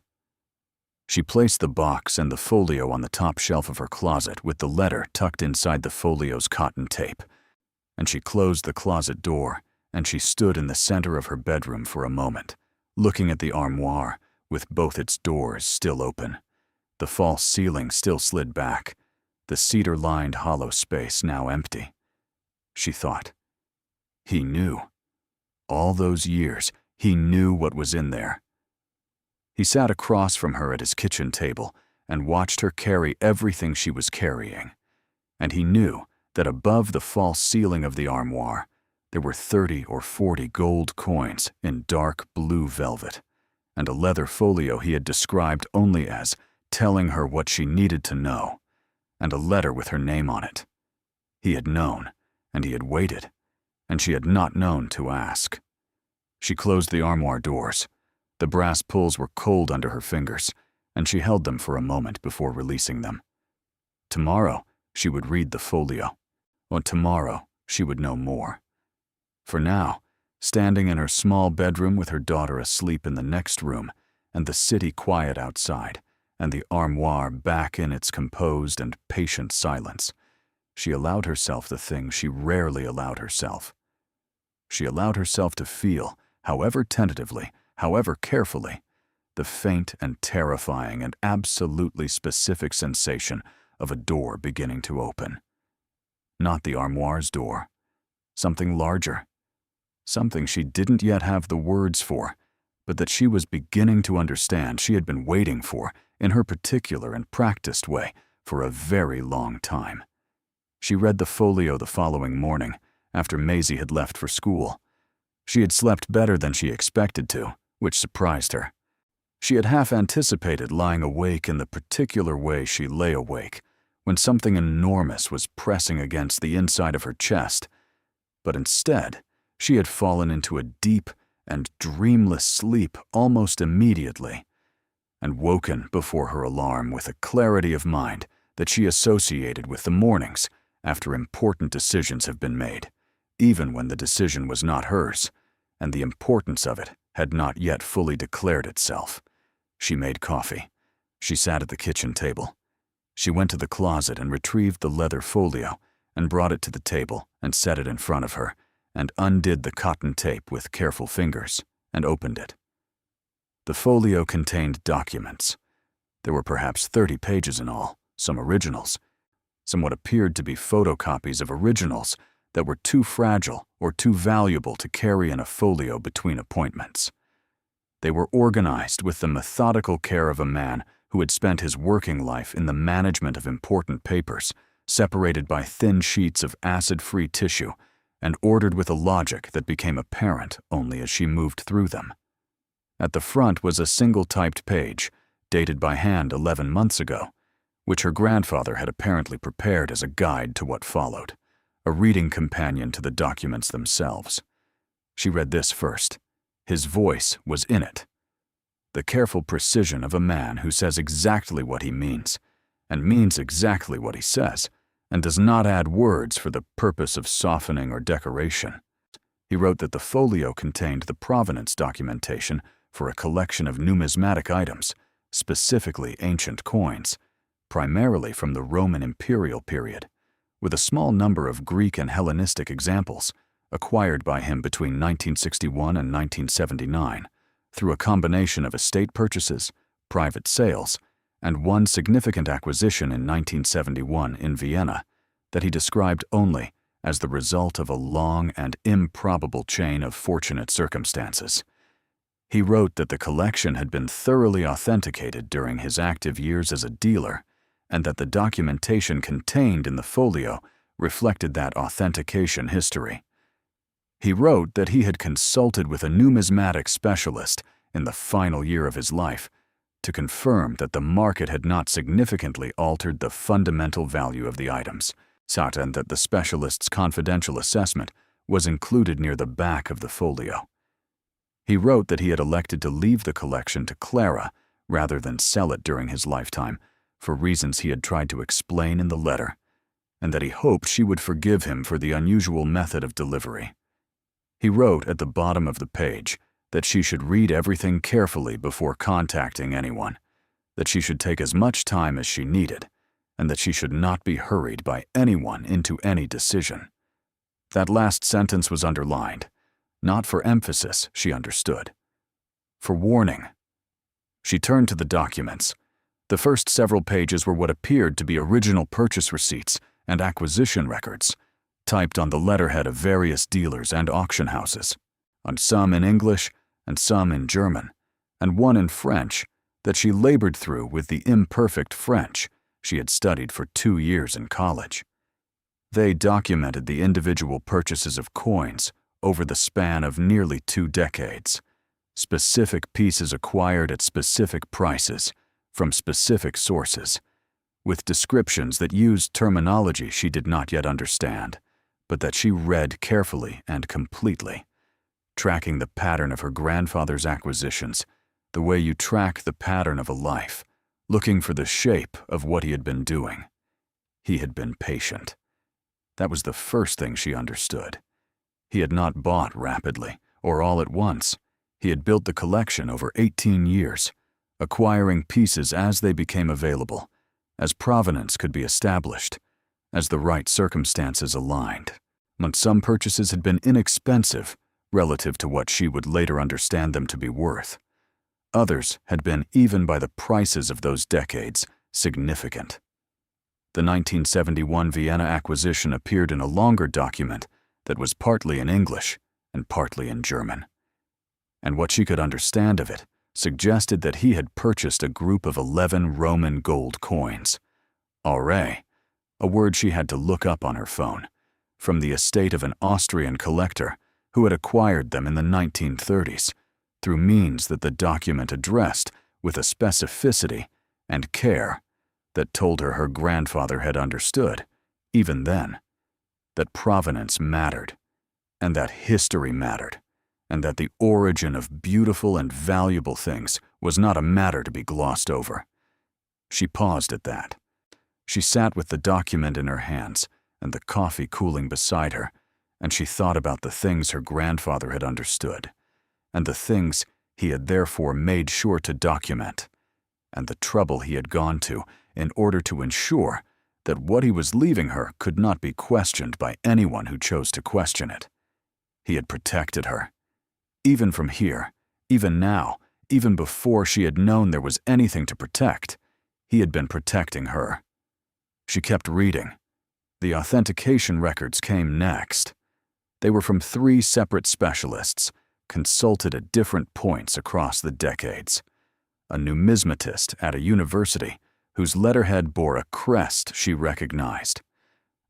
She placed the box and the folio on the top shelf of her closet with the letter tucked inside the folio's cotton tape, and she closed the closet door, and she stood in the center of her bedroom for a moment, looking at the armoire with both its doors still open, the false ceiling still slid back, the cedar-lined hollow space now empty. She thought, he knew. All those years, he knew what was in there. He sat across from her at his kitchen table and watched her carry everything she was carrying, and he knew that above the false ceiling of the armoire, there were 30 or 40 gold coins in dark blue velvet, and a leather folio he had described only as telling her what she needed to know, and a letter with her name on it. He had known, and he had waited, and she had not known to ask. She closed the armoire doors. The brass pulls were cold under her fingers, and she held them for a moment before releasing them. Tomorrow, she would read the folio. Or tomorrow, she would know more. For now, standing in her small bedroom with her daughter asleep in the next room, and the city quiet outside, and the armoire back in its composed and patient silence, she allowed herself the thing she rarely allowed herself. She allowed herself to feel, however tentatively, however carefully, the faint and terrifying and absolutely specific sensation of a door beginning to open. Not the armoire's door. Something larger. Something she didn't yet have the words for, but that she was beginning to understand she had been waiting for, in her particular and practiced way, for a very long time. She read the folio the following morning, after Maisie had left for school. She had slept better than she expected to, which surprised her. She had half anticipated lying awake in the particular way she lay awake, when something enormous was pressing against the inside of her chest, but instead, she had fallen into a deep and dreamless sleep almost immediately, and woken before her alarm with a clarity of mind that she associated with the mornings after important decisions have been made, even when the decision was not hers, and the importance of it had not yet fully declared itself. She made coffee. She sat at the kitchen table. She went to the closet and retrieved the leather folio and brought it to the table and set it in front of her, and undid the cotton tape with careful fingers and opened it. The folio contained documents. There were perhaps 30 pages in all, some originals, some what appeared to be photocopies of originals that were too fragile or too valuable to carry in a folio between appointments. They were organized with the methodical care of a man who had spent his working life in the management of important papers, separated by thin sheets of acid-free tissue, and ordered with a logic that became apparent only as she moved through them. At the front was a single typed page, dated by hand 11 months ago, which her grandfather had apparently prepared as a guide to what followed, a reading companion to the documents themselves. She read this first. His voice was in it. The careful precision of a man who says exactly what he means, and means exactly what he says, and does not add words for the purpose of softening or decoration. He wrote that the folio contained the provenance documentation for a collection of numismatic items, specifically ancient coins, primarily from the Roman imperial period, with a small number of Greek and Hellenistic examples acquired by him between 1961 and 1979 through a combination of estate purchases, private sales, and one significant acquisition in 1971 in Vienna that he described only as the result of a long and improbable chain of fortunate circumstances. He wrote that the collection had been thoroughly authenticated during his active years as a dealer, and that the documentation contained in the folio reflected that authentication history. He wrote that he had consulted with a numismatic specialist in the final year of his life to confirm that the market had not significantly altered the fundamental value of the items, and that the specialist's confidential assessment was included near the back of the folio. He wrote that he had elected to leave the collection to Clara rather than sell it during his lifetime, for reasons he had tried to explain in the letter, and that he hoped she would forgive him for the unusual method of delivery. He wrote at the bottom of the page that she should read everything carefully before contacting anyone, that she should take as much time as she needed, and that she should not be hurried by anyone into any decision. That last sentence was underlined, not for emphasis, she understood, for warning. She turned to the documents. The first several pages were what appeared to be original purchase receipts and acquisition records, typed on the letterhead of various dealers and auction houses, on some in English and some in German, and one in French that she labored through with the imperfect French she had studied for 2 years in college. They documented the individual purchases of coins over the span of nearly 2 decades, specific pieces acquired at specific prices from specific sources, with descriptions that used terminology she did not yet understand, but that she read carefully and completely, tracking the pattern of her grandfather's acquisitions, the way you track the pattern of a life, looking for the shape of what he had been doing. He had been patient. That was the first thing she understood. He had not bought rapidly or all at once. He had built the collection over 18 years, acquiring pieces as they became available, as provenance could be established, as the right circumstances aligned. But some purchases had been inexpensive relative to what she would later understand them to be worth. Others had been, even by the prices of those decades, significant. The 1971 Vienna acquisition appeared in a longer document that was partly in English and partly in German. And what she could understand of it suggested that he had purchased a group of 11 Roman gold coins, aurei, a word she had to look up on her phone, from the estate of an Austrian collector who had acquired them in the 1930s, through means that the document addressed with a specificity and care that told her grandfather had understood, even then, that provenance mattered, and that history mattered, and that the origin of beautiful and valuable things was not a matter to be glossed over. She paused at that. She sat with the document in her hands and the coffee cooling beside her, and she thought about the things her grandfather had understood, and the things he had therefore made sure to document, and the trouble he had gone to in order to ensure that what he was leaving her could not be questioned by anyone who chose to question it. He had protected her. Even from here, even now, even before she had known there was anything to protect, he had been protecting her. She kept reading. The authentication records came next. They were from 3 separate specialists, consulted at different points across the decades. A numismatist at a university whose letterhead bore a crest she recognized.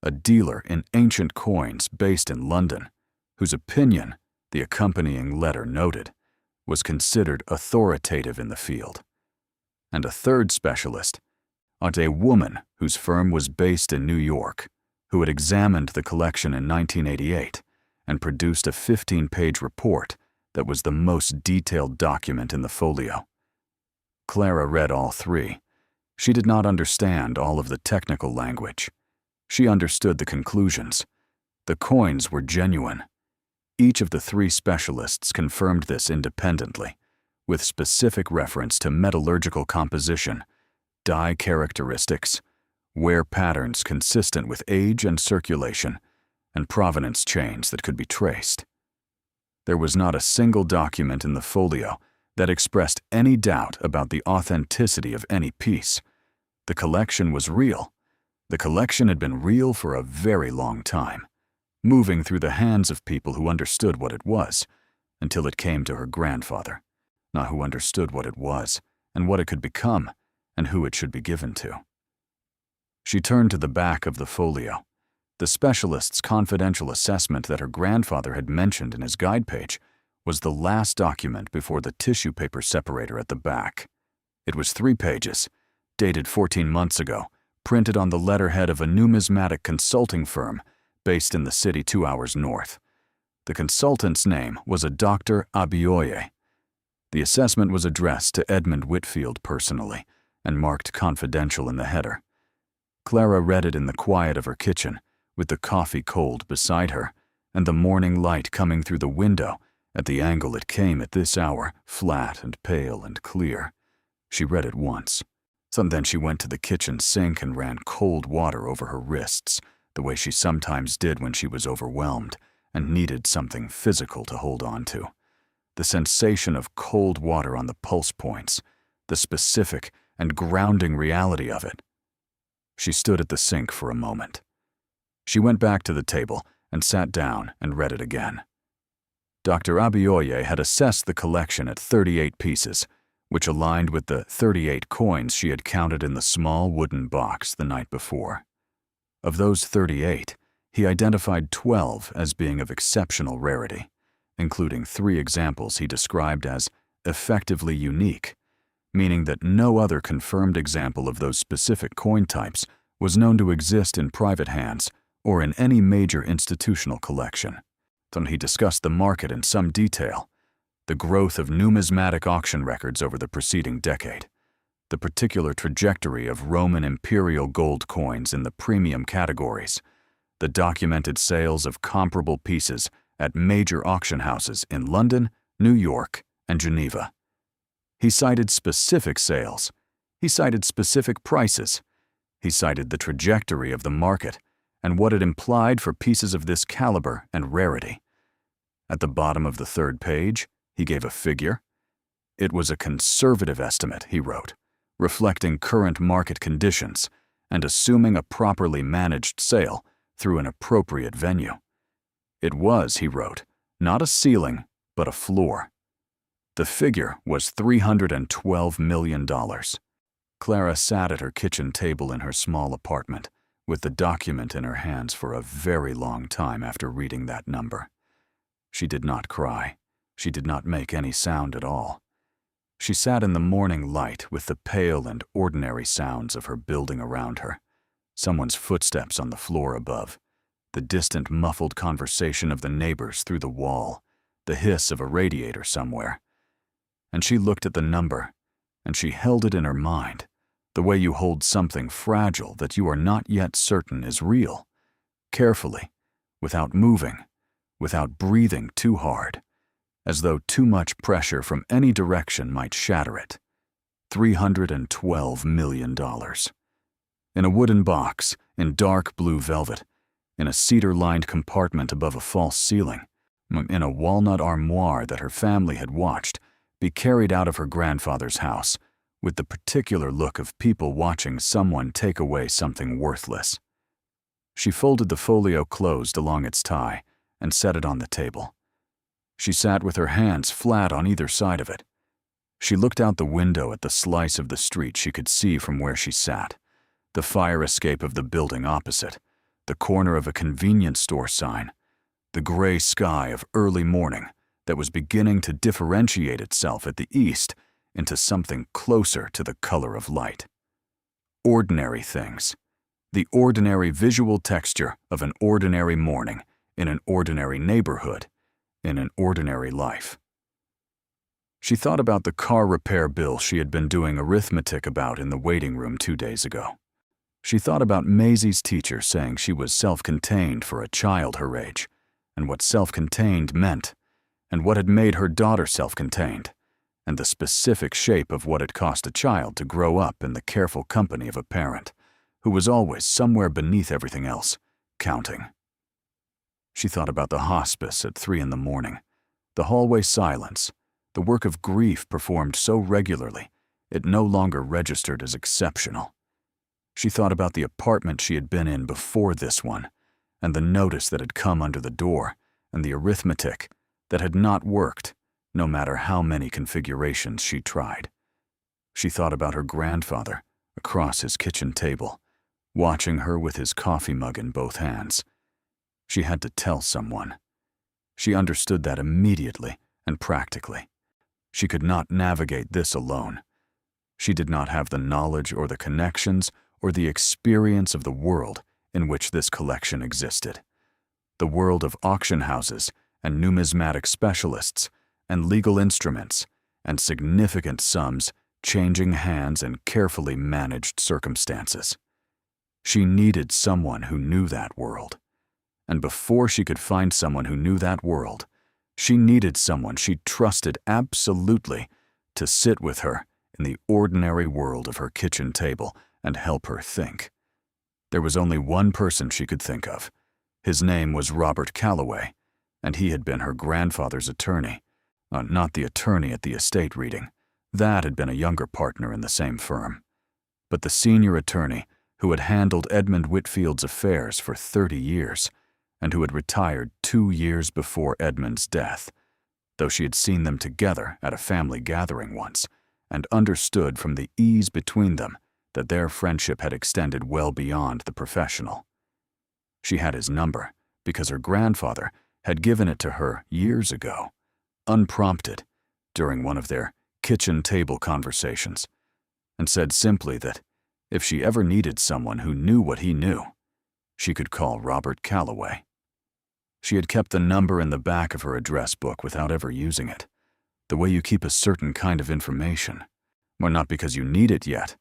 A dealer in ancient coins based in London, whose opinion, the accompanying letter noted, was considered authoritative in the field. And a third specialist, a woman whose firm was based in New York, who had examined the collection in 1988 and produced a 15-page report that was the most detailed document in the folio. Clara read all 3. She did not understand all of the technical language. She understood the conclusions. The coins were genuine. Each of the three specialists confirmed this independently, with specific reference to metallurgical composition, dye characteristics, wear patterns consistent with age and circulation, and provenance chains that could be traced. There was not a single document in the folio that expressed any doubt about the authenticity of any piece. The collection was real. The collection had been real for a very long time, moving through the hands of people who understood what it was, until it came to her grandfather, not who understood what it was and what it could become and who it should be given to. She turned to the back of the folio. The specialist's confidential assessment that her grandfather had mentioned in his guide page was the last document before the tissue paper separator at the back. It was 3 pages, dated 14 months ago, printed on the letterhead of a numismatic consulting firm based in the city 2 hours north. The consultant's name was a Dr. Abioye. The assessment was addressed to Edmund Whitfield personally and marked confidential in the header. Clara read it in the quiet of her kitchen, with the coffee cold beside her and the morning light coming through the window at the angle it came at this hour, flat and pale and clear. She read it once. Then she went to the kitchen sink and ran cold water over her wrists, the way she sometimes did when she was overwhelmed and needed something physical to hold on to. The sensation of cold water on the pulse points, the specific and grounding reality of it. She stood at the sink for a moment. She went back to the table and sat down and read it again. Dr. Abioye had assessed the collection at 38 pieces, which aligned with the 38 coins she had counted in the small wooden box the night before. Of those 38, he identified 12 as being of exceptional rarity, including 3 examples he described as effectively unique, meaning that no other confirmed example of those specific coin types was known to exist in private hands or in any major institutional collection. Then he discussed the market in some detail, the growth of numismatic auction records over the preceding decade, the particular trajectory of Roman imperial gold coins in the premium categories, the documented sales of comparable pieces at major auction houses in London, New York, and Geneva. He cited specific sales. He cited specific prices. He cited the trajectory of the market and what it implied for pieces of this caliber and rarity. At the bottom of the 3rd page, he gave a figure. It was a conservative estimate, he wrote, reflecting current market conditions and assuming a properly managed sale through an appropriate venue. It was, he wrote, not a ceiling, but a floor. The figure was $312 million. Clara sat at her kitchen table in her small apartment, with the document in her hands for a very long time after reading that number. She did not cry. She did not make any sound at all. She sat in the morning light with the pale and ordinary sounds of her building around her, someone's footsteps on the floor above, the distant muffled conversation of the neighbors through the wall, the hiss of a radiator somewhere. And she looked at the number, and she held it in her mind, the way you hold something fragile that you are not yet certain is real, carefully, without moving, without breathing too hard, as though too much pressure from any direction might shatter it. $312 million. In a wooden box, in dark blue velvet, in a cedar-lined compartment above a false ceiling, in a walnut armoire that her family had watched be carried out of her grandfather's house, with the particular look of people watching someone take away something worthless. She folded the folio closed along its tie and set it on the table. She sat with her hands flat on either side of it. She looked out the window at the slice of the street she could see from where she sat, the fire escape of the building opposite, the corner of a convenience store sign, the gray sky of early morning that was beginning to differentiate itself at the east into something closer to the color of light. Ordinary things, the ordinary visual texture of an ordinary morning in an ordinary neighborhood, in an ordinary life. She thought about the car repair bill she had been doing arithmetic about in the waiting room 2 days ago. She thought about Maisie's teacher saying she was self-contained for a child her age, and what self-contained meant, and what had made her daughter self-contained, and the specific shape of what it cost a child to grow up in the careful company of a parent who was always somewhere beneath everything else, counting. She thought about the hospice at 3 a.m, the hallway silence, the work of grief performed so regularly it no longer registered as exceptional. She thought about the apartment she had been in before this one, and the notice that had come under the door, and the arithmetic that had not worked, no matter how many configurations she tried. She thought about her grandfather across his kitchen table, watching her with his coffee mug in both hands. She had to tell someone. She understood that immediately and practically. She could not navigate this alone. She did not have the knowledge or the connections or the experience of the world in which this collection existed. The world of auction houses and numismatic specialists and legal instruments and significant sums changing hands in carefully managed circumstances. She needed someone who knew that world. And before she could find someone who knew that world, she needed someone she trusted absolutely to sit with her in the ordinary world of her kitchen table and help her think. There was only one person she could think of. His name was Robert Calloway, and he had been her grandfather's attorney. Not the attorney at the estate reading. That had been a younger partner in the same firm. But the senior attorney who had handled Edmund Whitfield's affairs for 30 years, and who had retired 2 years before Edmund's death, though she had seen them together at a family gathering once, and understood from the ease between them that their friendship had extended well beyond the professional. She had his number because her grandfather had given it to her years ago, unprompted, during one of their kitchen table conversations, and said simply that if she ever needed someone who knew what he knew, she could call Robert Calloway. She had kept the number in the back of her address book without ever using it, the way you keep a certain kind of information, well, not because you need it yet,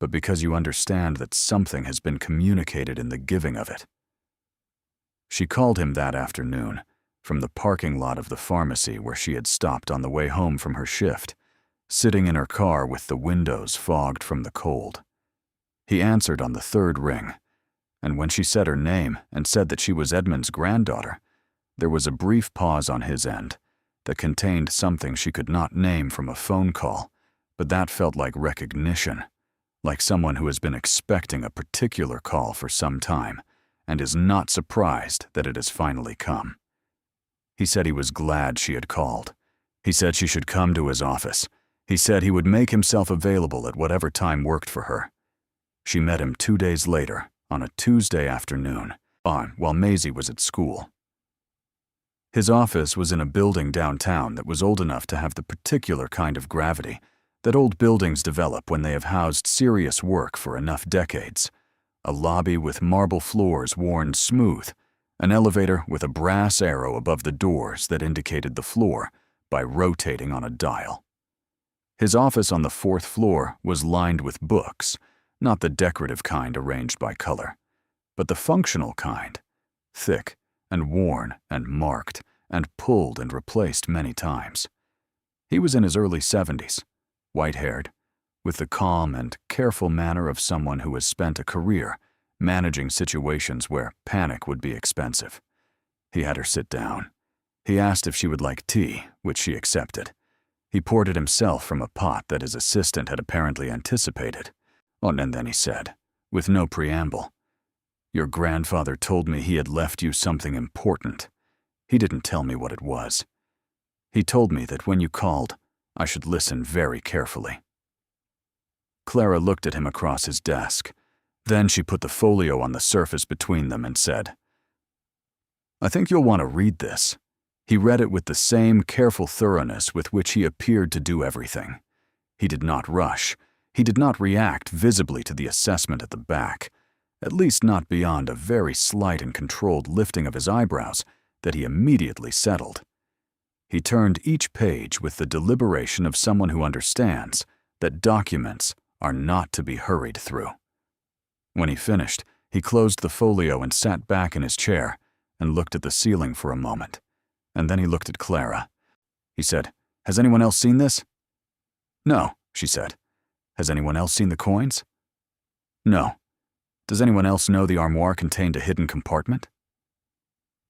but because you understand that something has been communicated in the giving of it. She called him that afternoon from the parking lot of the pharmacy where she had stopped on the way home from her shift, sitting in her car with the windows fogged from the cold. He answered on the 3rd ring, and when she said her name and said that she was Edmund's granddaughter, there was a brief pause on his end that contained something she could not name from a phone call, but that felt like recognition, like someone who has been expecting a particular call for some time and is not surprised that it has finally come. He said he was glad she had called. He said she should come to his office. He said he would make himself available at whatever time worked for her. She met him 2 days later, on a Tuesday afternoon, while Maisie was at school. His office was in a building downtown that was old enough to have the particular kind of gravity that old buildings develop when they have housed serious work for enough decades. A lobby with marble floors worn smooth, an elevator with a brass arrow above the doors that indicated the floor by rotating on a dial. His office on the 4th floor was lined with books, not the decorative kind arranged by color, but the functional kind, thick and worn and marked and pulled and replaced many times. He was in his early 70s, white-haired, with the calm and careful manner of someone who has spent a career managing situations where panic would be expensive. He had her sit down. He asked if she would like tea, which she accepted. He poured it himself from a pot that his assistant had apparently anticipated. And then he said, with no preamble, "Your grandfather told me he had left you something important. He didn't tell me what it was. He told me that when you called, I should listen very carefully." Clara looked at him across his desk. Then she put the folio on the surface between them and said, "I think you'll want to read this." He read it with the same careful thoroughness with which he appeared to do everything. He did not rush. He did not react visibly to the assessment at the back, at least not beyond a very slight and controlled lifting of his eyebrows that he immediately settled. He turned each page with the deliberation of someone who understands that documents are not to be hurried through. When he finished, he closed the folio and sat back in his chair, and looked at the ceiling for a moment, and then he looked at Clara. He said, "Has anyone else seen this?" "No," she said. "Has anyone else seen the coins?" "No." "Does anyone else know the armoire contained a hidden compartment?"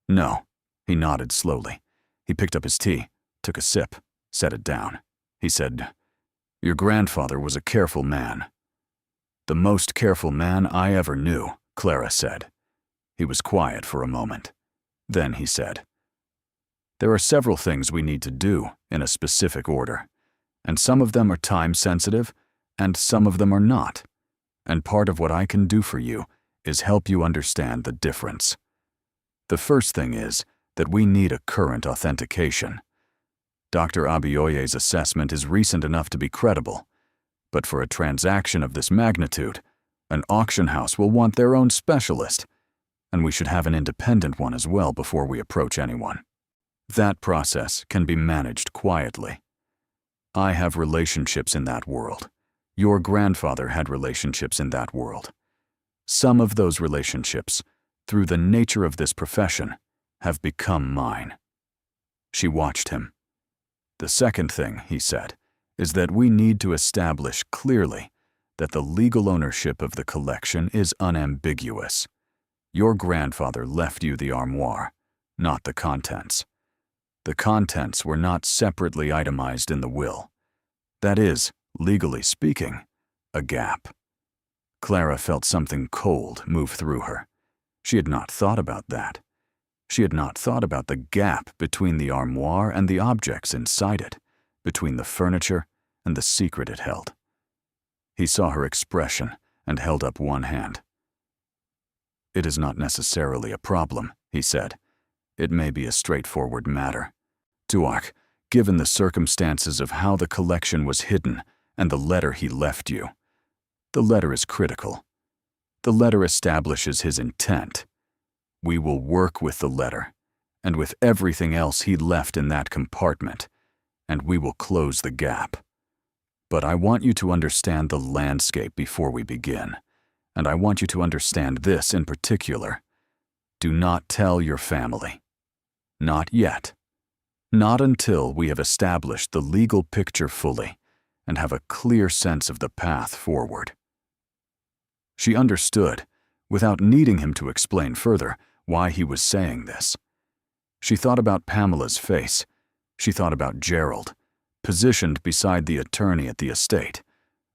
"No." He nodded slowly. He picked up his tea, took a sip, set it down. He said, "Your grandfather was a careful man." "The most careful man I ever knew," Clara said. He was quiet for a moment. Then he said, "There are several things we need to do in a specific order, and some of them are time-sensitive, and some of them are not. And part of what I can do for you is help you understand the difference. The first thing is that we need a current authentication. Dr. Abioye's assessment is recent enough to be credible, but for a transaction of this magnitude, an auction house will want their own specialist, and we should have an independent one as well before we approach anyone. That process can be managed quietly. I have relationships in that world. Your grandfather had relationships in that world. Some of those relationships, through the nature of this profession, have become mine." She watched him. "The second thing," he said, "is that we need to establish clearly that the legal ownership of the collection is unambiguous. Your grandfather left you the armoire, not the contents. The contents were not separately itemized in the will. That is, legally speaking, a gap." Clara felt something cold move through her. She had not thought about that. She had not thought about the gap between the armoire and the objects inside it, between the furniture and the secret it held. He saw her expression and held up one hand. "It is not necessarily a problem," he said. "It may be a straightforward matter. Duach, given the circumstances of how the collection was hidden and the letter he left you. The letter is critical. The letter establishes his intent. We will work with the letter, and with everything else he left in that compartment, and we will close the gap. But I want you to understand the landscape before we begin, and I want you to understand this in particular. Do not tell your family. Not yet. Not until we have established the legal picture fully and have a clear sense of the path forward." She understood, without needing him to explain further, why he was saying this. She thought about Pamela's face. She thought about Gerald, positioned beside the attorney at the estate,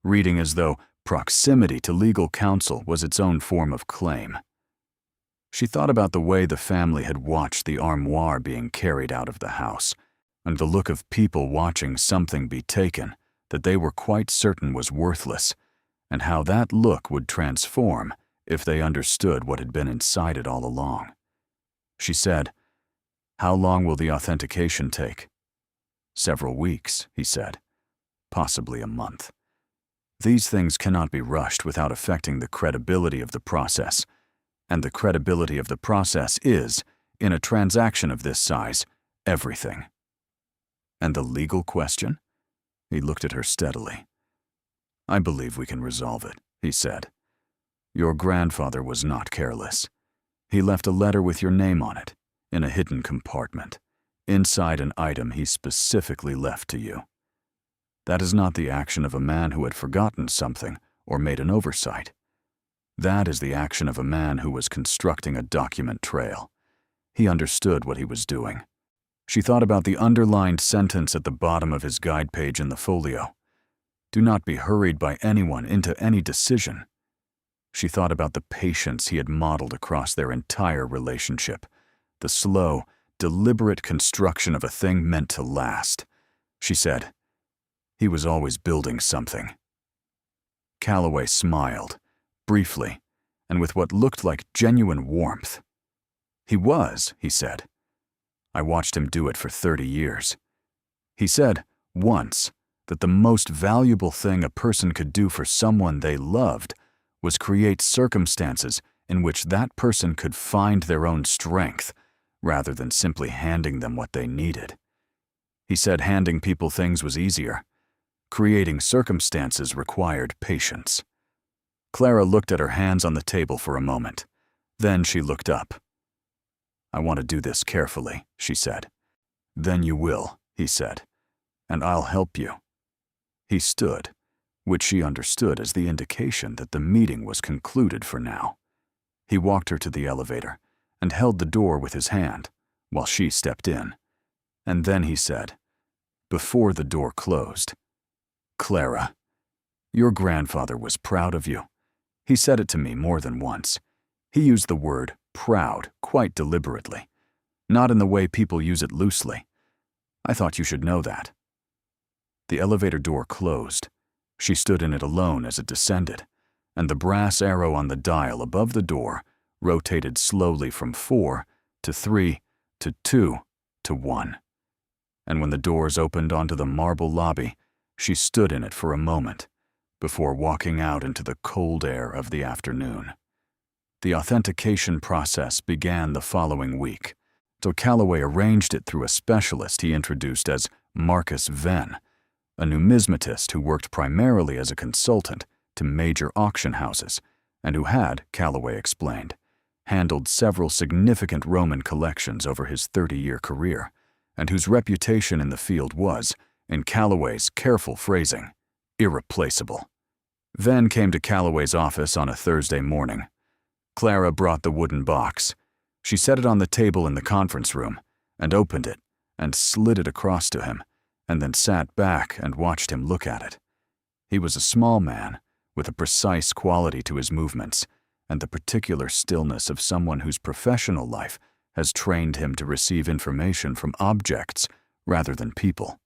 reading as though proximity to legal counsel was its own form of claim. She thought about the way the family had watched the armoire being carried out of the house, and the look of people watching something be taken that they were quite certain was worthless, and how that look would transform if they understood what had been inside it all along. She said, "How long will the authentication take?" "Several weeks," he said. "Possibly a month. These things cannot be rushed without affecting the credibility of the process, and the credibility of the process is, in a transaction of this size, everything." "And the legal question?" He looked at her steadily. "I believe we can resolve it," he said. "Your grandfather was not careless. He left a letter with your name on it, in a hidden compartment, inside an item he specifically left to you. That is not the action of a man who had forgotten something or made an oversight. That is the action of a man who was constructing a document trail. He understood what he was doing." She thought about the underlined sentence at the bottom of his guide page in the folio. "Do not be hurried by anyone into any decision." She thought about the patience he had modeled across their entire relationship, the slow, deliberate construction of a thing meant to last. She said, "He was always building something." Calloway smiled, briefly, and with what looked like genuine warmth. "He was," he said. "I watched him do it for 30 years. He said, once, that the most valuable thing a person could do for someone they loved was create circumstances in which that person could find their own strength, rather than simply handing them what they needed. He said handing people things was easier. Creating circumstances required patience." Clara looked at her hands on the table for a moment. Then she looked up. I want to do this carefully, she said. Then you will, he said, and I'll help you. He stood, which she understood as the indication that the meeting was concluded for now. He walked her to the elevator and held the door with his hand while she stepped in. And then he said, before the door closed, Clara, your grandfather was proud of you. He said it to me more than once. He used the word proud quite deliberately, not in the way people use it loosely. I thought you should know that. The elevator door closed. She stood in it alone as it descended, and the brass arrow on the dial above the door rotated slowly from 4 to 3 to 2 to 1. And when the doors opened onto the marble lobby, she stood in it for a moment before walking out into the cold air of the afternoon. The authentication process began the following week, so Calloway arranged it through a specialist he introduced as Marcus Venn, a numismatist who worked primarily as a consultant to major auction houses and who had, Calloway explained, handled several significant Roman collections over his 30-year career, and whose reputation in the field was, in Calloway's careful phrasing, irreplaceable. Venn came to Calloway's office on a Thursday morning. Clara brought the wooden box. She set it on the table in the conference room and opened it and slid it across to him, and then sat back and watched him look at it. He was a small man with a precise quality to his movements and the particular stillness of someone whose professional life has trained him to receive information from objects rather than people.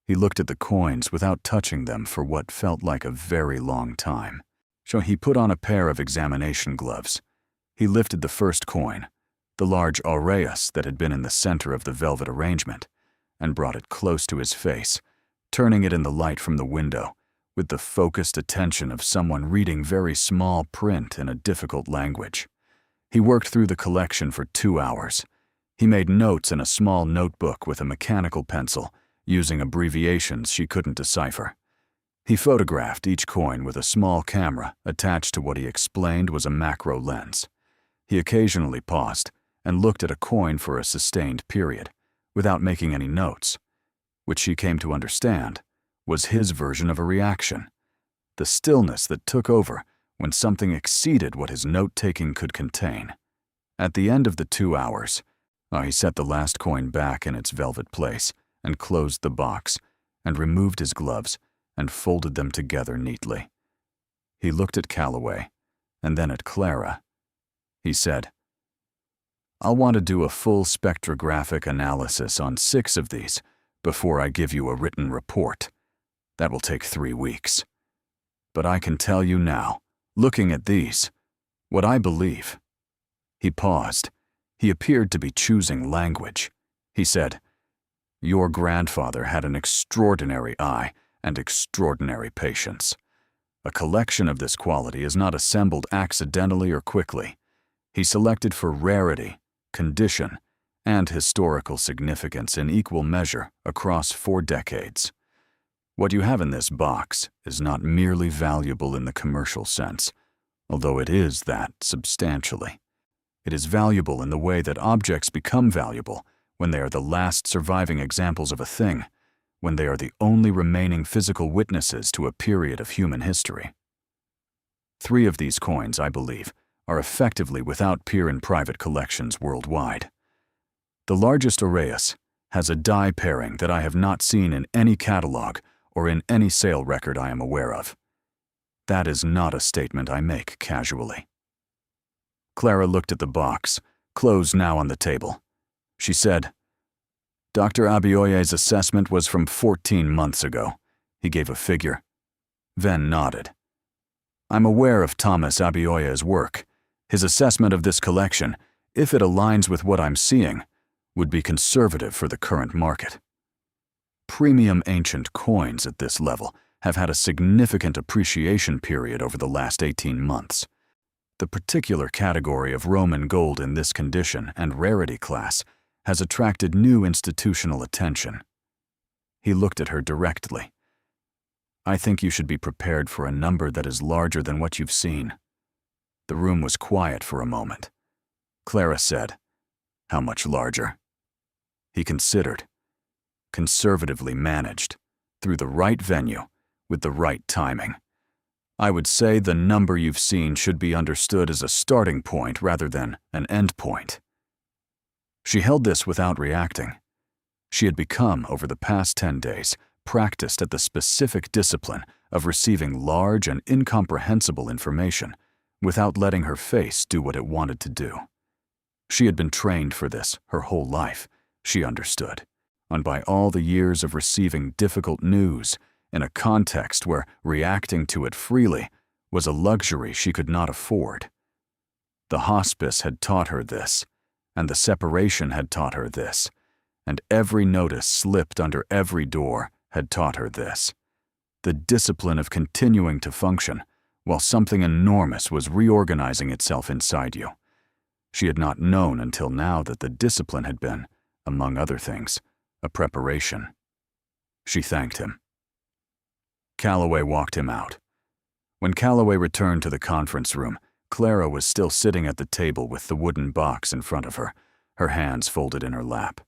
He looked at the coins without touching them for what felt like a very long time. So he put on a pair of examination gloves. He lifted the first coin, the large aureus that had been in the center of the velvet arrangement, and brought it close to his face, turning it in the light from the window, with the focused attention of someone reading very small print in a difficult language. He worked through the collection for 2 hours. He made notes in a small notebook with a mechanical pencil, using abbreviations she couldn't decipher. He photographed each coin with a small camera attached to what he explained was a macro lens. He occasionally paused and looked at a coin for a sustained period, without making any notes, which she came to understand was his version of a reaction, the stillness that took over when something exceeded what his note-taking could contain. At the end of the 2 hours, he set the last coin back in its velvet place and closed the box and removed his gloves and folded them together neatly. He looked at Calloway and then at Clara. He said, I'll want to do a full spectrographic analysis on 6 of these before I give you a written report. That will take 3 weeks. But I can tell you now, looking at these, what I believe. He paused. He appeared to be choosing language. He said, Your grandfather had an extraordinary eye and extraordinary patience. A collection of this quality is not assembled accidentally or quickly. He selected for rarity, condition, and historical significance in equal measure across 4 decades. What you have in this box is not merely valuable in the commercial sense, although it is that substantially. It is valuable in the way that objects become valuable when they are the last surviving examples of a thing, when they are the only remaining physical witnesses to a period of human history. 3 of these coins, I believe, are effectively without peer in private collections worldwide. The largest aureus has a die pairing that I have not seen in any catalog or in any sale record I am aware of. That is not a statement I make casually. Clara looked at the box, closed now on the table. She said, Dr. Abioye's assessment was from 14 months ago. He gave a figure. Venn nodded. I'm aware of Thomas Abioye's work. His assessment of this collection, if it aligns with what I'm seeing, would be conservative for the current market. Premium ancient coins at this level have had a significant appreciation period over the last 18 months. The particular category of Roman gold in this condition and rarity class has attracted new institutional attention. He looked at her directly. I think you should be prepared for a number that is larger than what you've seen. The room was quiet for a moment. Clara said, How much larger? He considered. Conservatively managed, through the right venue, with the right timing. I would say the number you've seen should be understood as a starting point rather than an end point. She held this without reacting. She had become, over the past 10 days, practiced at the specific discipline of receiving large and incomprehensible information without letting her face do what it wanted to do. She had been trained for this her whole life, she understood, and by all the years of receiving difficult news in a context where reacting to it freely was a luxury she could not afford. The hospice had taught her this, and the separation had taught her this, and every notice slipped under every door had taught her this. The discipline of continuing to function while something enormous was reorganizing itself inside you. She had not known until now that the discipline had been, among other things, a preparation. She thanked him. Calloway walked him out. When Calloway returned to the conference room, Clara was still sitting at the table with the wooden box in front of her, her hands folded in her lap.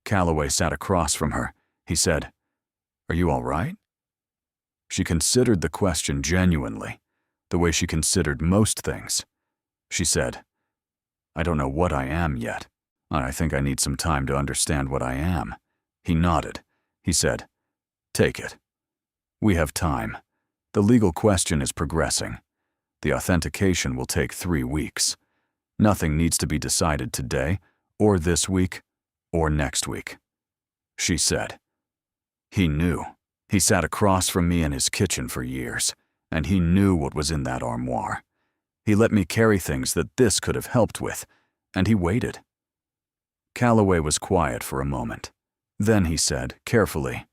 Calloway sat across from her. He said, "Are you all right?" She considered the question genuinely, the way she considered most things. She said, "I don't know what I am yet. I think I need some time to understand what I am." He nodded. He said, "Take it. We have time. The legal question is progressing. The authentication will take 3 weeks. Nothing needs to be decided today, or this week, or next week." She said. He knew. He sat across from me in his kitchen for years, and he knew what was in that armoire. He let me carry things that this could have helped with, and he waited. Calloway was quiet for a moment. Then he said, carefully,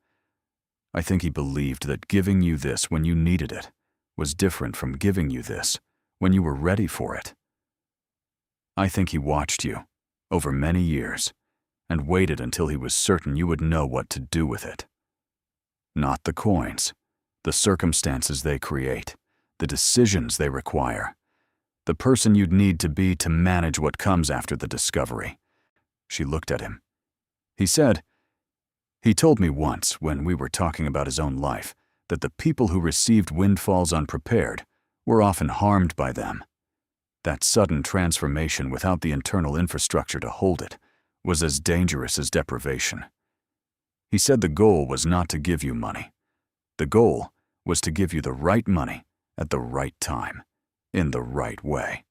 "I think he believed that giving you this when you needed it was different from giving you this when you were ready for it. I think he watched you, over many years, and waited until he was certain you would know what to do with it. Not the coins, the circumstances they create, the decisions they require, the person you'd need to be to manage what comes after the discovery." She looked at him. He said, "He told me once, when we were talking about his own life, that the people who received windfalls unprepared were often harmed by them. That sudden transformation without the internal infrastructure to hold it was as dangerous as deprivation. He said the goal was not to give you money. The goal was to give you the right money at the right time, in the right way."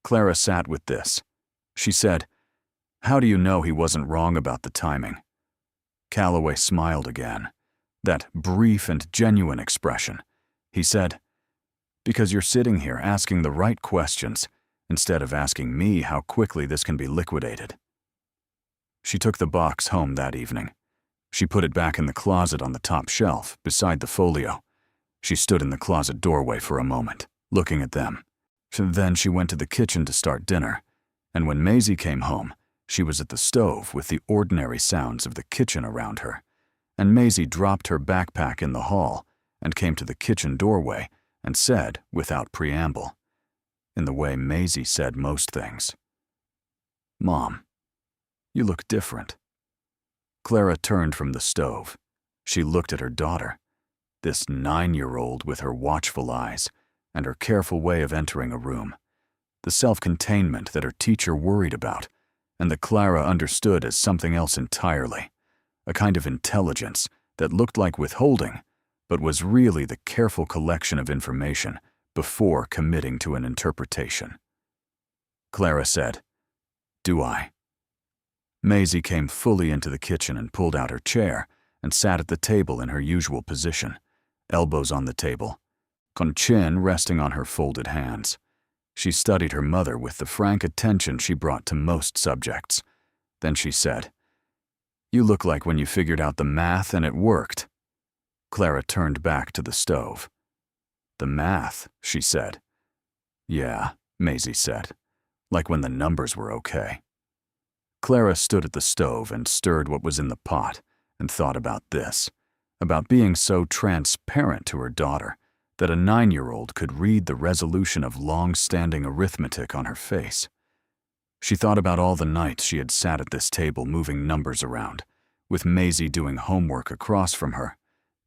Clara sat with this. She said, "How do you know he wasn't wrong about the timing?" Calloway smiled again, that brief and genuine expression. He said, "Because you're sitting here asking the right questions instead of asking me how quickly this can be liquidated." She took the box home that evening. She put it back in the closet on the top shelf, beside the folio. She stood in the closet doorway for a moment, looking at them. Then she went to the kitchen to start dinner, and when Maisie came home, she was at the stove with the ordinary sounds of the kitchen around her, and Maisie dropped her backpack in the hall and came to the kitchen doorway and said, without preamble, in the way Maisie said most things, "Mom, you look different." Clara turned from the stove. She looked at her daughter, this 9-year-old with her watchful eyes and her careful way of entering a room, the self-containment that her teacher worried about, and that Clara understood as something else entirely, a kind of intelligence that looked like withholding, but was really the careful collection of information before committing to an interpretation. Clara said, "Do I?" Maisie came fully into the kitchen and pulled out her chair and sat at the table in her usual position, elbows on the table, con chin resting on her folded hands. She studied her mother with the frank attention she brought to most subjects. Then she said, "You look like when you figured out the math and it worked." Clara turned back to the stove. "The math," she said. "Yeah," Maisie said, "like when the numbers were okay." Clara stood at the stove and stirred what was in the pot and thought about this, about being so transparent to her daughter that a 9-year-old could read the resolution of long-standing arithmetic on her face. She thought about all the nights she had sat at this table moving numbers around, with Maisie doing homework across from her,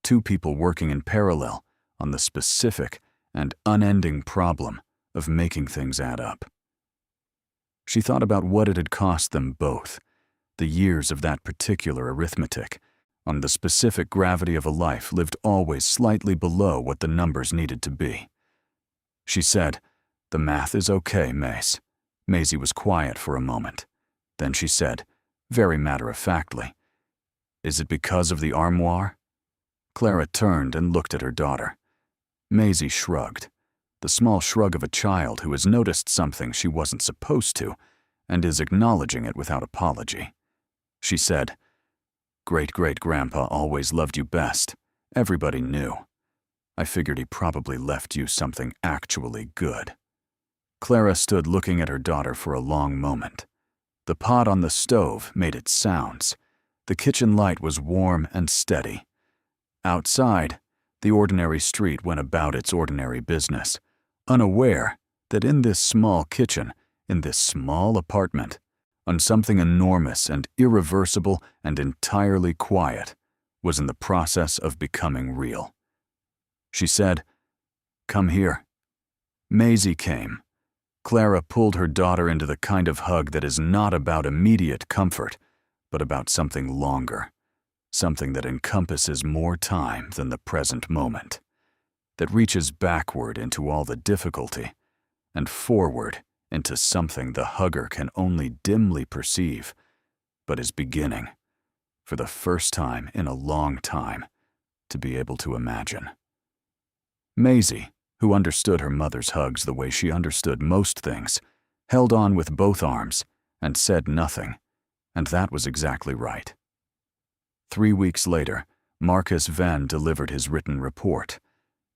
two people working in parallel on the specific and unending problem of making things add up. She thought about what it had cost them both, the years of that particular arithmetic, on the specific gravity of a life lived always slightly below what the numbers needed to be. She said, "The math is okay, Mace." Maisie was quiet for a moment. Then she said, very matter-of-factly, "Is it because of the armoire?" Clara turned and looked at her daughter. Maisie shrugged, the small shrug of a child who has noticed something she wasn't supposed to and is acknowledging it without apology. She said, "Great-great-grandpa always loved you best. Everybody knew. I figured he probably left you something actually good." Clara stood looking at her daughter for a long moment. The pot on the stove made its sounds. The kitchen light was warm and steady. Outside, the ordinary street went about its ordinary business, unaware that in this small kitchen, in this small apartment, on something enormous and irreversible and entirely quiet, was in the process of becoming real. She said, "Come here." Maisie came. Clara pulled her daughter into the kind of hug that is not about immediate comfort, but about something longer, something that encompasses more time than the present moment, that reaches backward into all the difficulty and forward into something the hugger can only dimly perceive, but is beginning, for the first time in a long time, to be able to imagine. Maisie, who understood her mother's hugs the way she understood most things, held on with both arms and said nothing, and that was exactly right. 3 weeks later, Marcus Venn delivered his written report.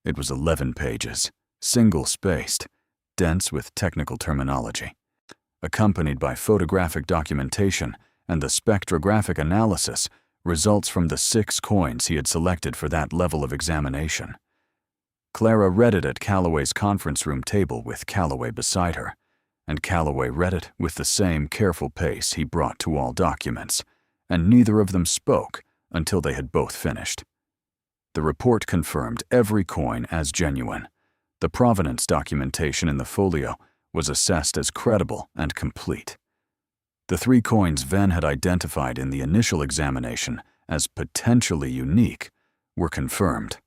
It was 11 pages, single-spaced, dense with technical terminology, accompanied by photographic documentation and the spectrographic analysis, results from the 6 coins he had selected for that level of examination. Clara read it at Calloway's conference room table with Calloway beside her, and Calloway read it with the same careful pace he brought to all documents, and neither of them spoke until they had both finished. The report confirmed every coin as genuine. The provenance documentation in the folio was assessed as credible and complete. The 3 coins Venn had identified in the initial examination as potentially unique were confirmed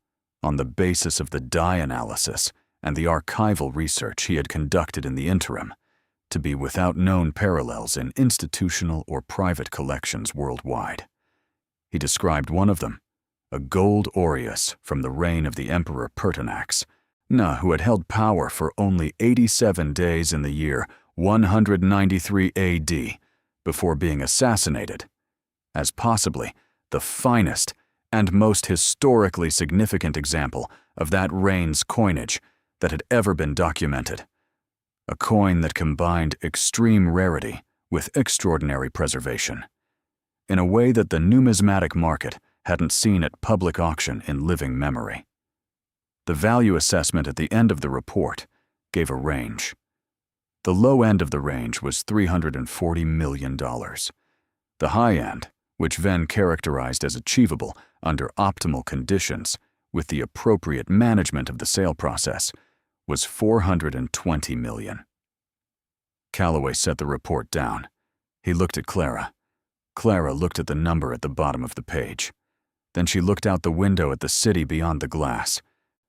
on the basis of the die analysis and the archival research he had conducted in the interim, to be without known parallels in institutional or private collections worldwide. He described one of them, a gold aureus from the reign of the Emperor Pertinax, who had held power for only 87 days in the year 193 AD before being assassinated, as possibly the finest and most historically significant example of that reign's coinage that had ever been documented. A coin that combined extreme rarity with extraordinary preservation, in a way that the numismatic market hadn't seen at public auction in living memory. The value assessment at the end of the report gave a range. The low end of the range was $340 million. The high end, which Venn characterized as achievable under optimal conditions with the appropriate management of the sale process, was $420 million. Calloway set the report down. He looked at Clara. Clara looked at the number at the bottom of the page. Then she looked out the window at the city beyond the glass,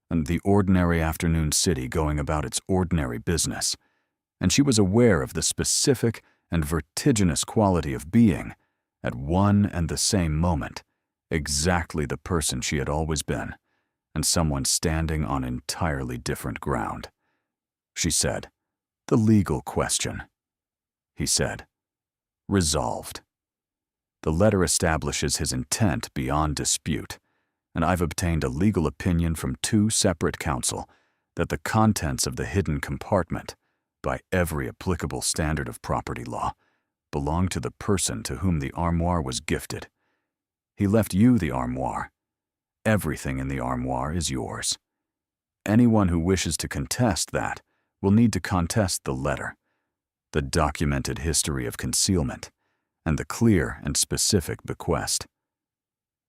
and the ordinary afternoon city going about its ordinary business, and she was aware of the specific and vertiginous quality of being, at one and the same moment, exactly the person she had always been, and someone standing on entirely different ground. She said, "The legal question." He said, "Resolved. The letter establishes his intent beyond dispute, and I've obtained a legal opinion from 2 separate counsel that the contents of the hidden compartment, by every applicable standard of property law, belong to the person to whom the armoire was gifted. He left you the armoire. Everything in the armoire is yours. Anyone who wishes to contest that will need to contest the letter. the documented history of concealment, and the clear and specific bequest.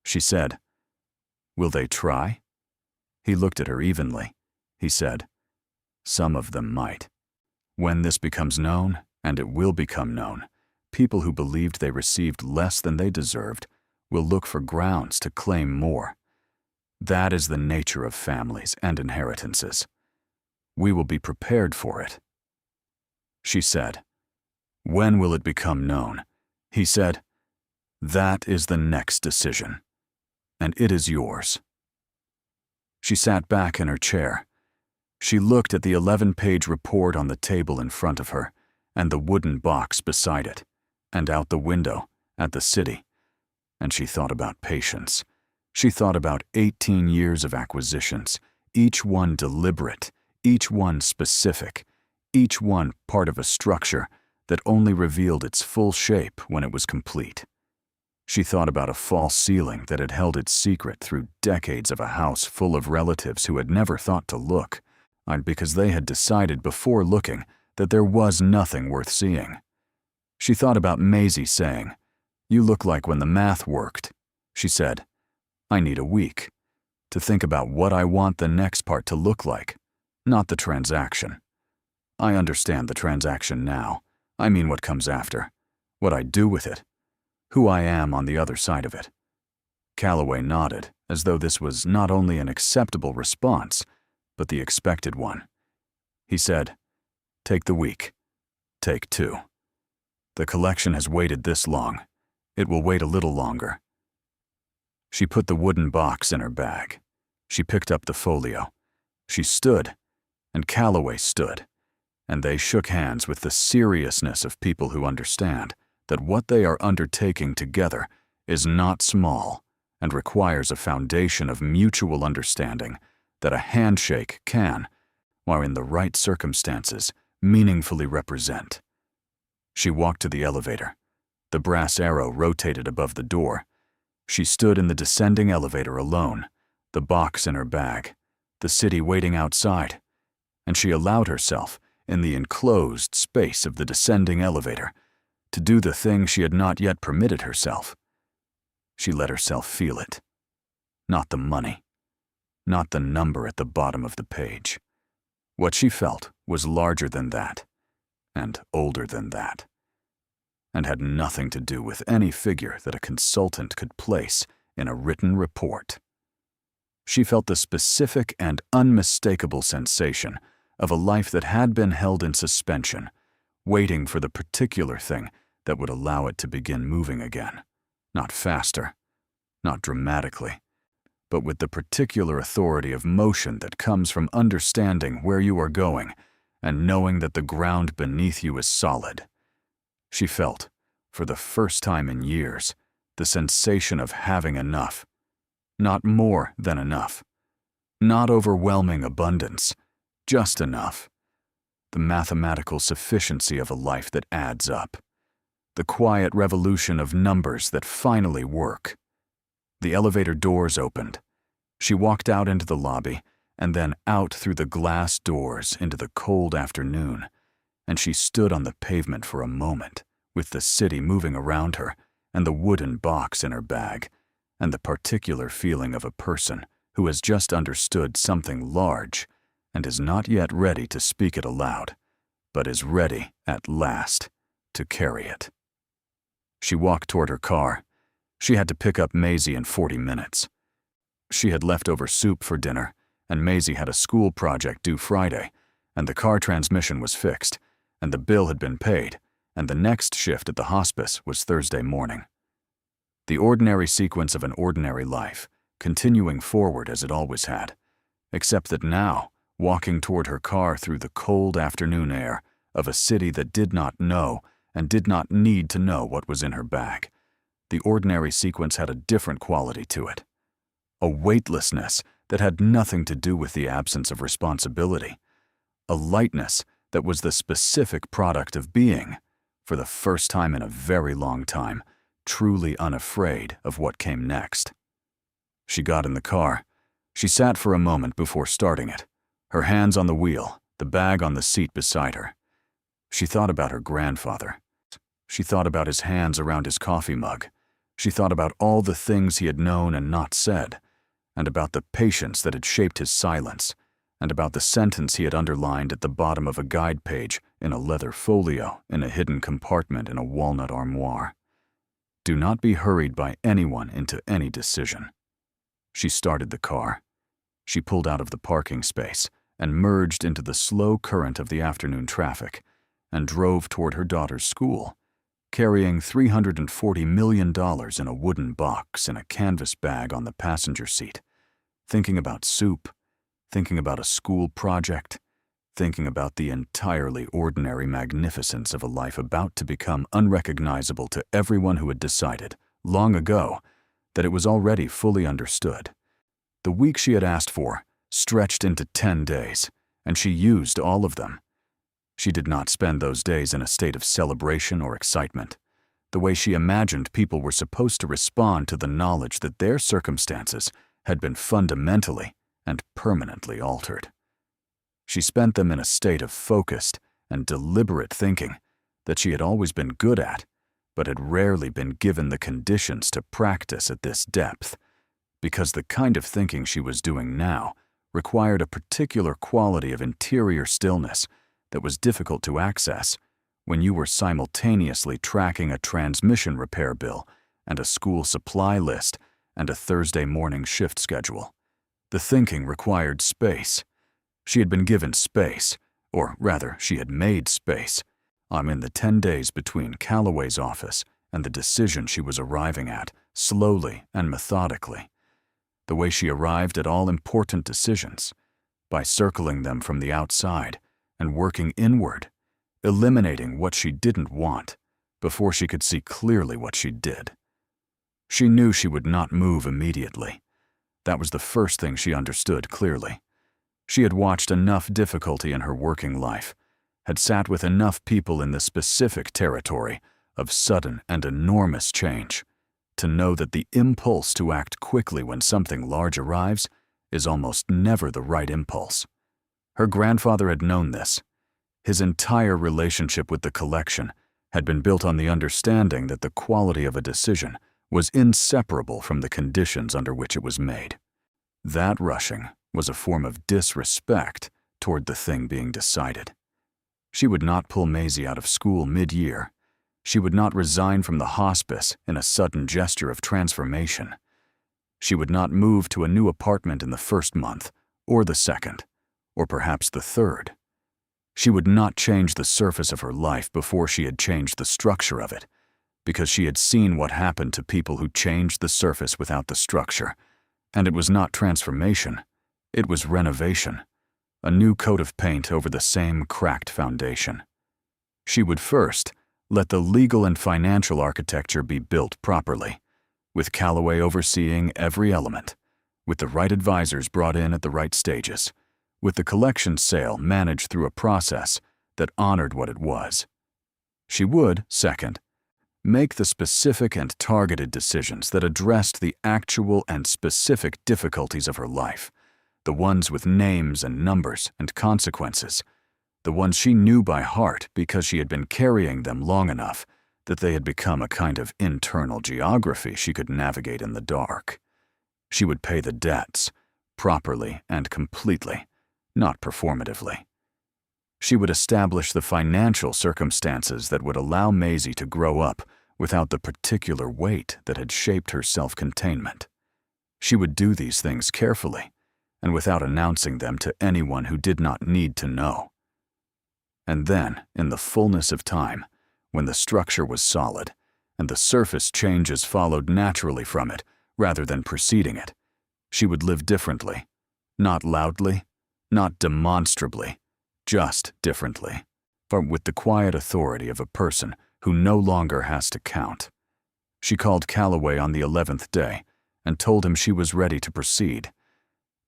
She said, "Will they try?" He looked at her evenly. He said, "Some of them might. When this becomes known, and it will become known, people who believed they received less than they deserved will look for grounds to claim more. That is the nature of families and inheritances. We will be prepared for it." She said, "When will it become known?" He said, "That is the next decision, and it is yours." She sat back in her chair. She looked at the 11-page report on the table in front of her and the wooden box beside it, and out the window at the city, and she thought about patience. She thought about 18 years of acquisitions, each one deliberate, each one specific, each one part of a structure that only revealed its full shape when it was complete. She thought about a false ceiling that had held its secret through decades of a house full of relatives who had never thought to look, because they had decided before looking that there was nothing worth seeing. She thought about Maisie saying, "You look like when the math worked." She said, "I need a week to think about what I want the next part to look like, not the transaction. I understand the transaction now. I mean what comes after, what I do with it, who I am on the other side of it." Calloway nodded, as though this was not only an acceptable response, but the expected one. He said, "Take the week. Take 2. The collection has waited this long. It will wait a little longer." She put the wooden box in her bag. She picked up the folio. She stood, and Calloway stood, and they shook hands with the seriousness of people who understand that what they are undertaking together is not small and requires a foundation of mutual understanding that a handshake can, while in the right circumstances, meaningfully represent. She walked to the elevator. The brass arrow rotated above the door. She stood in the descending elevator alone, the box in her bag, the city waiting outside, and she allowed herself, in the enclosed space of the descending elevator, to do the thing she had not yet permitted herself. She let herself feel it. Not the money. Not the number at the bottom of the page. What she felt was larger than that, and older than that, and had nothing to do with any figure that a consultant could place in a written report. She felt the specific and unmistakable sensation of a life that had been held in suspension, waiting for the particular thing that would allow it to begin moving again, not faster, not dramatically, but with the particular authority of motion that comes from understanding where you are going and knowing that the ground beneath you is solid. She felt, for the first time in years, the sensation of having enough, not more than enough, not overwhelming abundance, just enough. The mathematical sufficiency of a life that adds up. The quiet revolution of numbers that finally work. The elevator doors opened. She walked out into the lobby, and then out through the glass doors into the cold afternoon, and she stood on the pavement for a moment, with the city moving around her, and the wooden box in her bag, and the particular feeling of a person who has just understood something large, and is not yet ready to speak it aloud, but is ready, at last, to carry it. She walked toward her car. She had to pick up Maisie in 40 minutes. She had leftover soup for dinner, and Maisie had a school project due Friday, and the car transmission was fixed, and the bill had been paid, and the next shift at the hospice was Thursday morning. The ordinary sequence of an ordinary life, continuing forward as it always had, except that now, walking toward her car through the cold afternoon air of a city that did not know and did not need to know what was in her bag, the ordinary sequence had a different quality to it. A weightlessness that had nothing to do with the absence of responsibility. A lightness that was the specific product of being, for the first time in a very long time, truly unafraid of what came next. She got in the car. She sat for a moment before starting it, her hands on the wheel, the bag on the seat beside her. She thought about her grandfather. She thought about his hands around his coffee mug. She thought about all the things he had known and not said, and about the patience that had shaped his silence, and about the sentence he had underlined at the bottom of a guide page in a leather folio in a hidden compartment in a walnut armoire. Do not be hurried by anyone into any decision. She started the car. She pulled out of the parking space and merged into the slow current of the afternoon traffic and drove toward her daughter's school, carrying $340 million in a wooden box in a canvas bag on the passenger seat, thinking about soup, thinking about a school project, thinking about the entirely ordinary magnificence of a life about to become unrecognizable to everyone who had decided, long ago, that it was already fully understood. The week she had asked for stretched into 10 days, and she used all of them. She did not spend those days in a state of celebration or excitement, the way she imagined people were supposed to respond to the knowledge that their circumstances had been fundamentally and permanently altered. She spent them in a state of focused and deliberate thinking that she had always been good at, but had rarely been given the conditions to practice at this depth, because the kind of thinking she was doing now required a particular quality of interior stillness that was difficult to access when you were simultaneously tracking a transmission repair bill and a school supply list and a Thursday morning shift schedule. The thinking required space. She had been given space, or rather, she had made space, in the 10 days between Calloway's office and the decision she was arriving at, slowly and methodically. The way she arrived at all important decisions, by circling them from the outside and working inward, eliminating what she didn't want before she could see clearly what she did. She knew she would not move immediately. That was the first thing she understood clearly. She had watched enough difficulty in her working life, had sat with enough people in the specific territory of sudden and enormous change, to know that the impulse to act quickly when something large arrives is almost never the right impulse. Her grandfather had known this. His entire relationship with the collection had been built on the understanding that the quality of a decision was inseparable from the conditions under which it was made. That rushing was a form of disrespect toward the thing being decided. She would not pull Maisie out of school mid-year. She would not resign from the hospice in a sudden gesture of transformation. She would not move to a new apartment in the first month, or the second, or perhaps the third. She would not change the surface of her life before she had changed the structure of it, because she had seen what happened to people who changed the surface without the structure, and it was not transformation, it was renovation, a new coat of paint over the same cracked foundation. She would first let the legal and financial architecture be built properly, with Calloway overseeing every element, with the right advisors brought in at the right stages, with the collection sale managed through a process that honored what it was. She would, second, make the specific and targeted decisions that addressed the actual and specific difficulties of her life, the ones with names and numbers and consequences, the ones she knew by heart because she had been carrying them long enough that they had become a kind of internal geography she could navigate in the dark. She would pay the debts, properly and completely, not performatively. She would establish the financial circumstances that would allow Maisie to grow up without the particular weight that had shaped her self-containment. She would do these things carefully, and without announcing them to anyone who did not need to know. And then, in the fullness of time, when the structure was solid, and the surface changes followed naturally from it rather than preceding it, she would live differently, not loudly, not demonstrably, just differently, but with the quiet authority of a person who no longer has to count. She called Calloway on the 11th day and told him she was ready to proceed.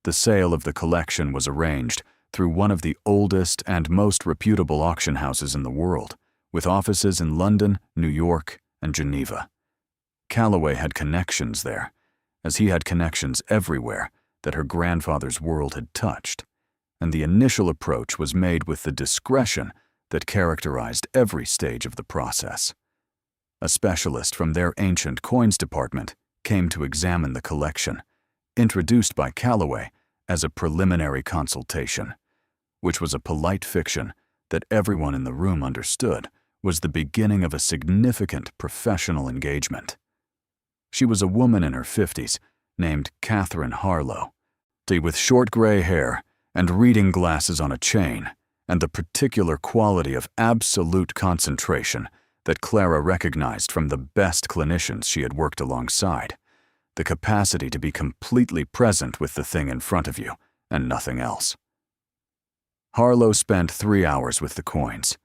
The sale of the collection was arranged through one of the oldest and most reputable auction houses in the world, with offices in London, New York, and Geneva. Calloway had connections there, as he had connections everywhere that her grandfather's world had touched, and the initial approach was made with the discretion that characterized every stage of the process. A specialist from their ancient coins department came to examine the collection, introduced by Calloway as a preliminary consultation, which was a polite fiction that everyone in the room understood was the beginning of a significant professional engagement. She was a woman in her 50s named Catherine Harlow, with short gray hair and reading glasses on a chain, and the particular quality of absolute concentration that Clara recognized from the best clinicians she had worked alongside, the capacity to be completely present with the thing in front of you and nothing else. Harlow spent 3 hours with the coins.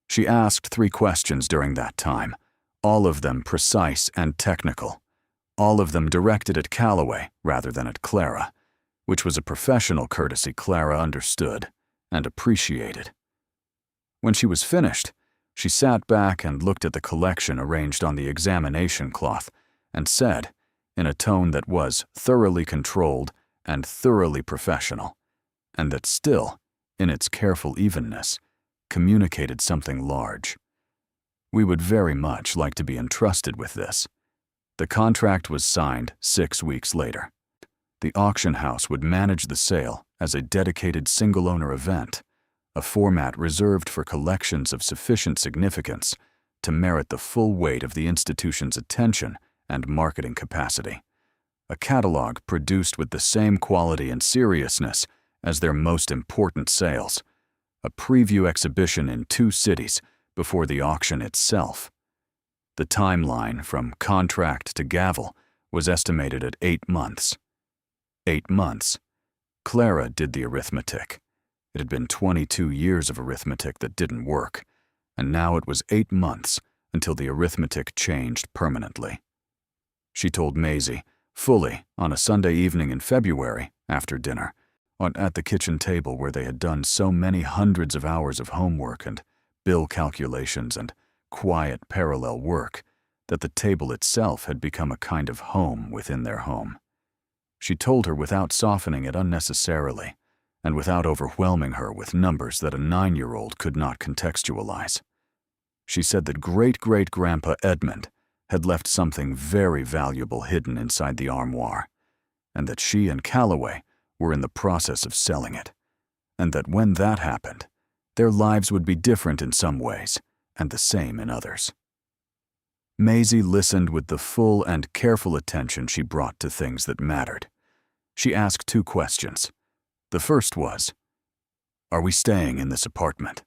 She asked 3 questions during that time, all of them precise and technical, all of them directed at Calloway rather than at Clara, which was a professional courtesy Clara understood and appreciated. When she was finished, she sat back and looked at the collection arranged on the examination cloth and said, in a tone that was thoroughly controlled and thoroughly professional, and that still, in its careful evenness, communicated something large. "We would very much like to be entrusted with this." The contract was signed 6 weeks later. The auction house would manage the sale as a dedicated single-owner event, a format reserved for collections of sufficient significance to merit the full weight of the institution's attention and marketing capacity. A catalog produced with the same quality and seriousness as their most important sales. A preview exhibition in 2 cities before the auction itself. The timeline from contract to gavel was estimated at 8 months. 8 months. Clara did the arithmetic. It had been 22 years of arithmetic that didn't work, and now it was 8 months until the arithmetic changed permanently. She told Maisie, fully, on a Sunday evening in February, after dinner, at the kitchen table where they had done so many hundreds of hours of homework and bill calculations and quiet parallel work, that the table itself had become a kind of home within their home. She told her without softening it unnecessarily, and without overwhelming her with numbers that a 9-year-old could not contextualize. She said that great-great-grandpa Edmund had left something very valuable hidden inside the armoire, and that she and Calloway were in the process of selling it, and that when that happened, their lives would be different in some ways and the same in others. Maisie listened with the full and careful attention she brought to things that mattered. She asked 2 questions. The first was, "Are we staying in this apartment?"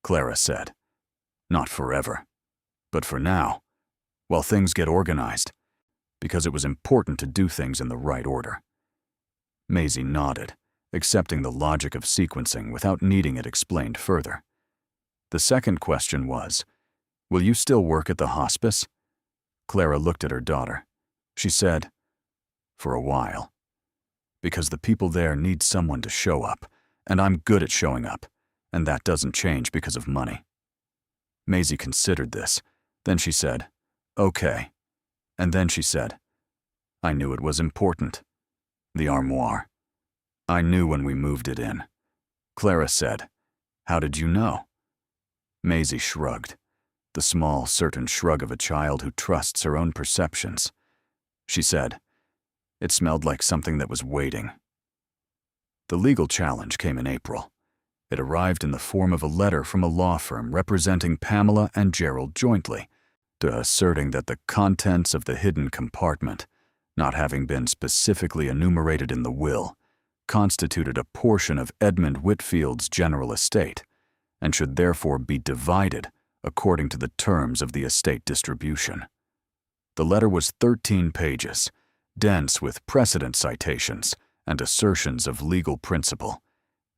Clara said, "Not forever, but for now, while things get organized, because it was important to do things in the right order." Maisie nodded, accepting the logic of sequencing without needing it explained further. The second question was, "Will you still work at the hospice?" Clara looked at her daughter. She said, "For a while. Because the people there need someone to show up, and I'm good at showing up, and that doesn't change because of money." Maisie considered this. Then she said, "Okay." And then she said, "I knew it was important. The armoire. I knew when we moved it in." Clara said, "How did you know?" Maisie shrugged, the small, certain shrug of a child who trusts her own perceptions. She said, "It smelled like something that was waiting." The legal challenge came in April. It arrived in the form of a letter from a law firm representing Pamela and Gerald jointly, asserting that the contents of the hidden compartment, not having been specifically enumerated in the will, constituted a portion of Edmund Whitfield's general estate, and should therefore be divided according to the terms of the estate distribution. The letter was 13 pages, dense with precedent citations and assertions of legal principle,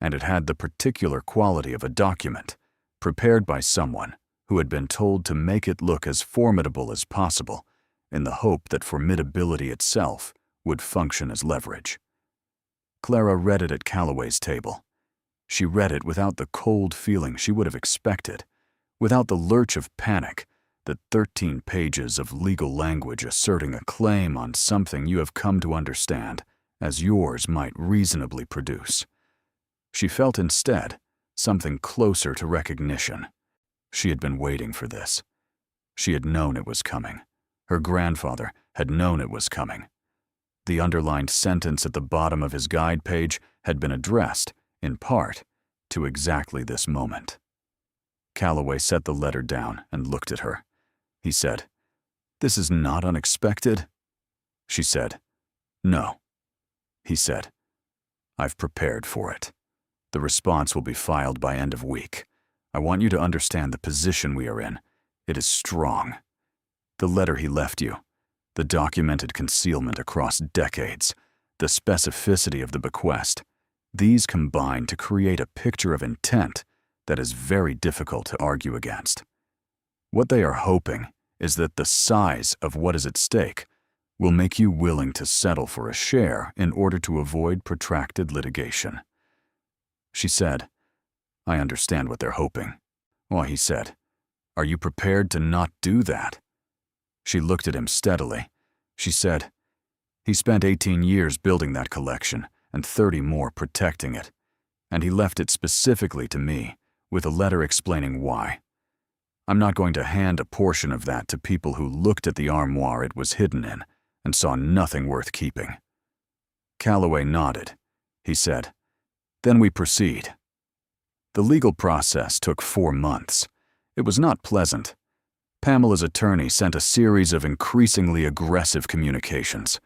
and it had the particular quality of a document prepared by someone who had been told to make it look as formidable as possible in the hope that formidability itself would function as leverage. Clara read it at Calloway's table. She read it without the cold feeling she would have expected, without the lurch of panic that 13 pages of legal language asserting a claim on something you have come to understand as yours might reasonably produce. She felt instead something closer to recognition. She had been waiting for this. She had known it was coming. Her grandfather had known it was coming. The underlined sentence at the bottom of his guide page had been addressed, in part, to exactly this moment. Calloway set the letter down and looked at her. He said, "This is not unexpected." She said, "No." He said, "I've prepared for it. The response will be filed by end of week. I want you to understand the position we are in. It is strong. The letter he left you, the documented concealment across decades, the specificity of the bequest, these combine to create a picture of intent that is very difficult to argue against. What they are hoping is that the size of what is at stake will make you willing to settle for a share in order to avoid protracted litigation." She said, "I understand what they're hoping." Well, he said, "Are you prepared to not do that?" She looked at him steadily. She said, "He spent 18 years building that collection and 30 more protecting it, and he left it specifically to me, with a letter explaining why. I'm not going to hand a portion of that to people who looked at the armoire it was hidden in and saw nothing worth keeping." Calloway nodded. He said, "Then we proceed." The legal process took 4 months. It was not pleasant. Pamela's attorney sent a series of increasingly aggressive communications.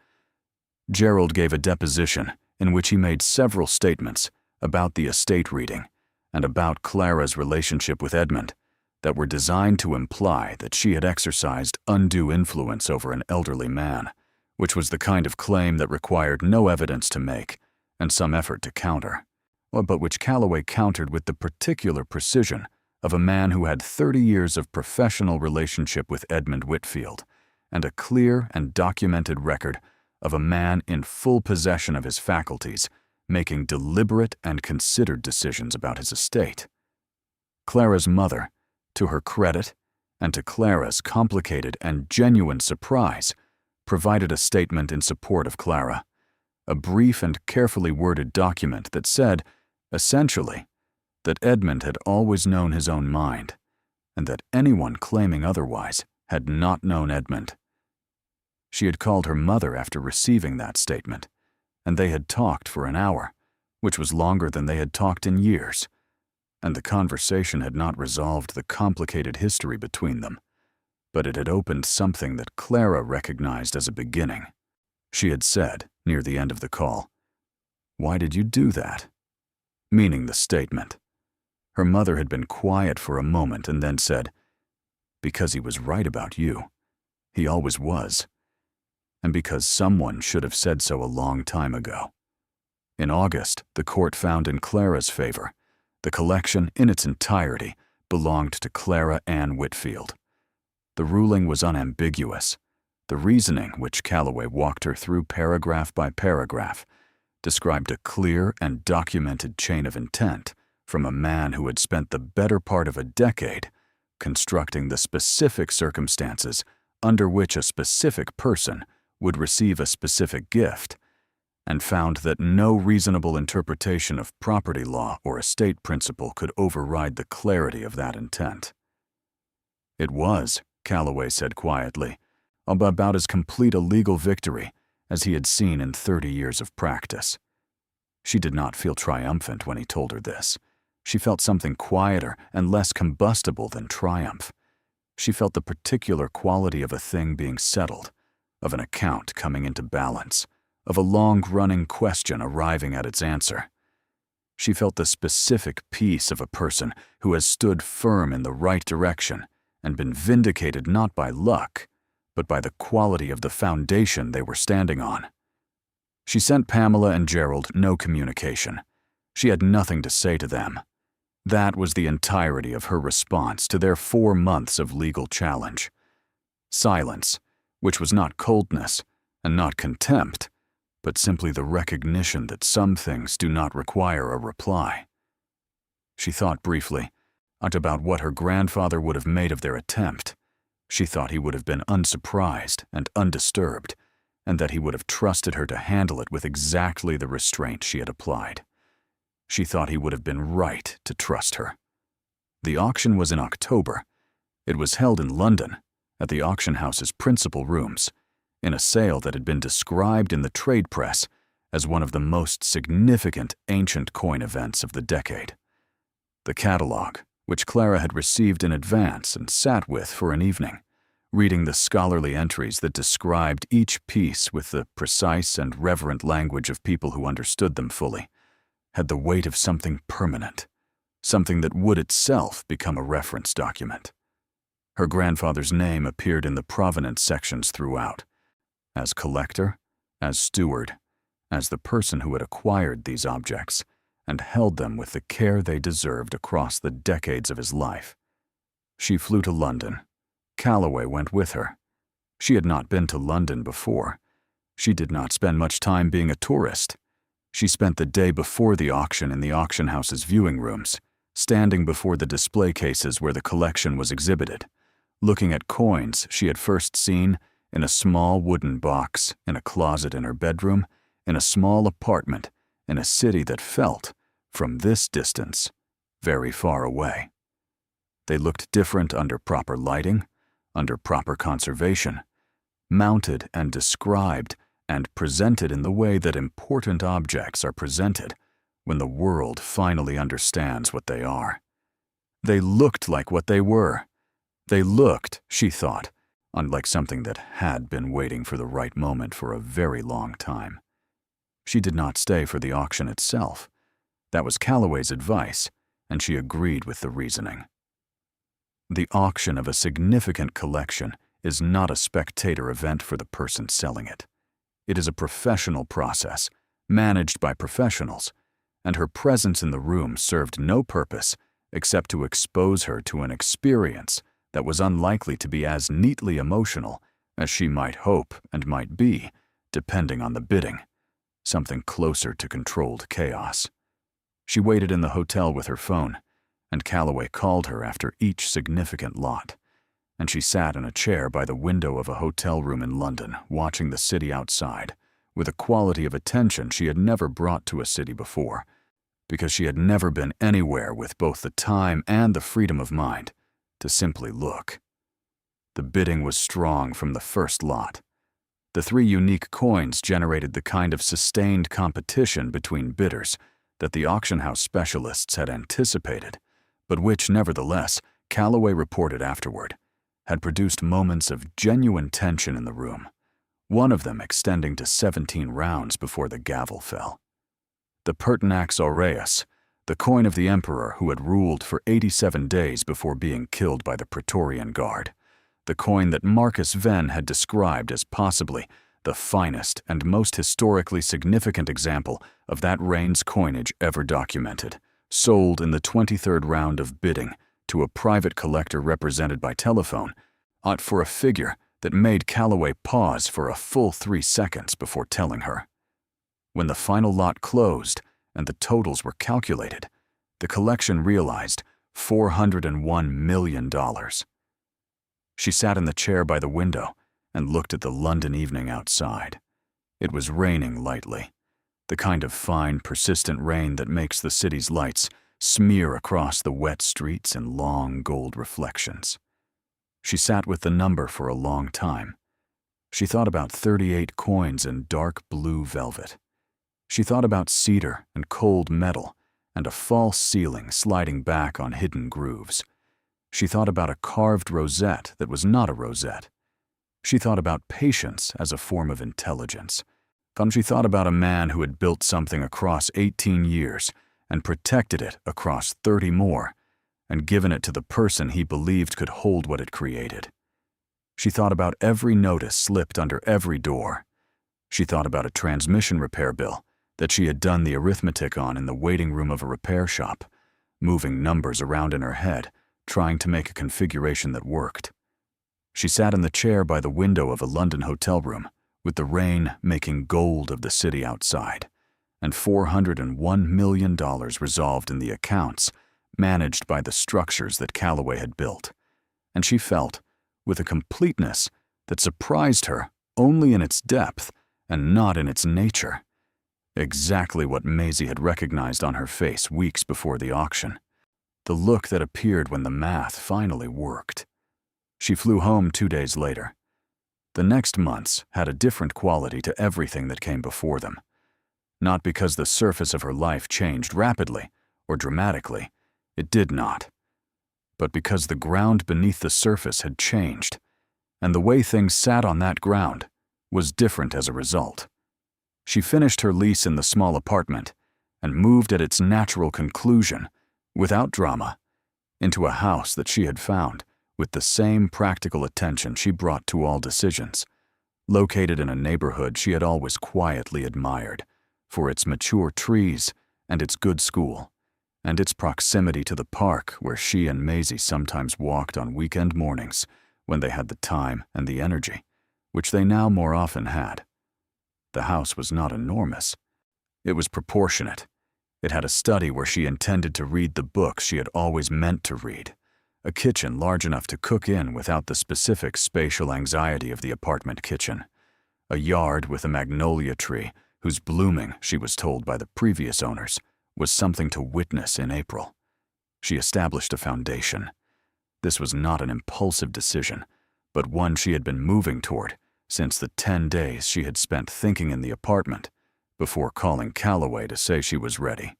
Gerald gave a deposition in which he made several statements about the estate reading and about Clara's relationship with Edmund that were designed to imply that she had exercised undue influence over an elderly man, which was the kind of claim that required no evidence to make and some effort to counter, but which Calloway countered with the particular precision of a man who had 30 years of professional relationship with Edmund Whitfield and a clear and documented record of a man in full possession of his faculties, making deliberate and considered decisions about his estate. Clara's mother, to her credit, and to Clara's complicated and genuine surprise, provided a statement in support of Clara, a brief and carefully worded document that said, essentially, that Edmund had always known his own mind, and that anyone claiming otherwise had not known Edmund. She had called her mother after receiving that statement, and they had talked for an hour, which was longer than they had talked in years, and the conversation had not resolved the complicated history between them, but it had opened something that Clara recognized as a beginning. She had said, near the end of the call, "Why did you do that?" Meaning the statement. Her mother had been quiet for a moment and then said, "Because he was right about you. He always was. And because someone should have said so a long time ago." In August, the court found in Clara's favor. The collection, in its entirety, belonged to Clara Ann Whitfield. The ruling was unambiguous. The reasoning, which Calloway walked her through paragraph by paragraph, described a clear and documented chain of intent from a man who had spent the better part of a decade constructing the specific circumstances under which a specific person would receive a specific gift, and found that no reasonable interpretation of property law or estate principle could override the clarity of that intent. It was, Calloway said quietly, about as complete a legal victory as he had seen in 30 years of practice. She did not feel triumphant when he told her this. She felt something quieter and less combustible than triumph. She felt the particular quality of a thing being settled, of an account coming into balance, of a long-running question arriving at its answer. She felt the specific peace of a person who has stood firm in the right direction and been vindicated not by luck, but by the quality of the foundation they were standing on. She sent Pamela and Gerald no communication. She had nothing to say to them. That was the entirety of her response to their 4 months of legal challenge. Silence, which was not coldness and not contempt, but simply the recognition that some things do not require a reply. She thought briefly about what her grandfather would have made of their attempt. She thought he would have been unsurprised and undisturbed, and that he would have trusted her to handle it with exactly the restraint she had applied. she thought he would have been right to trust her. The auction was in October. It was held in London, at the auction house's principal rooms, in a sale that had been described in the trade press as one of the most significant ancient coin events of the decade. The catalogue, which Clara had received in advance and sat with for an evening, reading the scholarly entries that described each piece with the precise and reverent language of people who understood them fully, had the weight of something permanent, something that would itself become a reference document. Her grandfather's name appeared in the provenance sections throughout, as collector, as steward, as the person who had acquired these objects and held them with the care they deserved across the decades of his life. She flew to London. Calloway went with her. She had not been to London before. She did not spend much time being a tourist. She spent the day before the auction in the auction house's viewing rooms, standing before the display cases where the collection was exhibited, looking at coins she had first seen in a small wooden box, in a closet in her bedroom, in a small apartment, in a city that felt, from this distance, very far away. They looked different under proper lighting, under proper conservation, mounted and described and presented in the way that important objects are presented when the world finally understands what they are. They looked like what they were. They looked, she thought, unlike something that had been waiting for the right moment for a very long time. She did not stay for the auction itself. That was Calloway's advice, and she agreed with the reasoning. The auction of a significant collection is not a spectator event for the person selling it. It is a professional process, managed by professionals, and her presence in the room served no purpose except to expose her to an experience that was unlikely to be as neatly emotional as she might hope and might be, depending on the bidding, something closer to controlled chaos. She waited in the hotel with her phone, and Calloway called her after each significant lot, and she sat in a chair by the window of a hotel room in London, watching the city outside, with a quality of attention she had never brought to a city before, because she had never been anywhere with both the time and the freedom of mind to simply look. The bidding was strong from the first lot. The 3 unique coins generated the kind of sustained competition between bidders that the auction house specialists had anticipated, but which, nevertheless, Calloway reported afterward, had produced moments of genuine tension in the room, one of them extending to 17 rounds before the gavel fell. The Pertinax aureus, the coin of the emperor who had ruled for 87 days before being killed by the Praetorian Guard, the coin that Marcus Venn had described as possibly the finest and most historically significant example of that reign's coinage ever documented, sold in the 23rd round of bidding to a private collector represented by telephone, ought for a figure that made Calloway pause for a full 3 seconds before telling her. When the final lot closed and the totals were calculated, the collection realized $401 million. She sat in the chair by the window and looked at the London evening outside. It was raining lightly, the kind of fine, persistent rain that makes the city's lights smear across the wet streets in long gold reflections. She sat with the number for a long time. She thought about 38 coins in dark blue velvet. She thought about cedar and cold metal and a false ceiling sliding back on hidden grooves. She thought about a carved rosette that was not a rosette. She thought about patience as a form of intelligence. She thought about a man who had built something across 18 years and protected it across 30 more, and given it to the person he believed could hold what it created. She thought about every notice slipped under every door. She thought about a transmission repair bill that she had done the arithmetic on in the waiting room of a repair shop, moving numbers around in her head, trying to make a configuration that worked. She sat in the chair by the window of a London hotel room, with the rain making gold of the city outside, and $401 million resolved in the accounts managed by the structures that Calloway had built, and she felt, with a completeness that surprised her only in its depth and not in its nature, Exactly what Maisie had recognized on her face weeks before the auction. The look that appeared when the math finally worked. She flew home 2 days later. The next months had a different quality to everything that came before them. Not because the surface of her life changed rapidly or dramatically, it did not, but because the ground beneath the surface had changed, and the way things sat on that ground was different as a result. She finished her lease in the small apartment and moved at its natural conclusion, without drama, into a house that she had found with the same practical attention she brought to all decisions, located in a neighborhood she had always quietly admired for its mature trees and its good school, and its proximity to the park where she and Maisie sometimes walked on weekend mornings when they had the time and the energy, which they now more often had. The house was not enormous. It was proportionate. It had a study where she intended to read the books she had always meant to read, a kitchen large enough to cook in without the specific spatial anxiety of the apartment kitchen, a yard with a magnolia tree whose blooming, she was told by the previous owners, was something to witness in April. She established a foundation. This was not an impulsive decision, but one she had been moving toward since the 10 days she had spent thinking in the apartment before calling Calloway to say she was ready.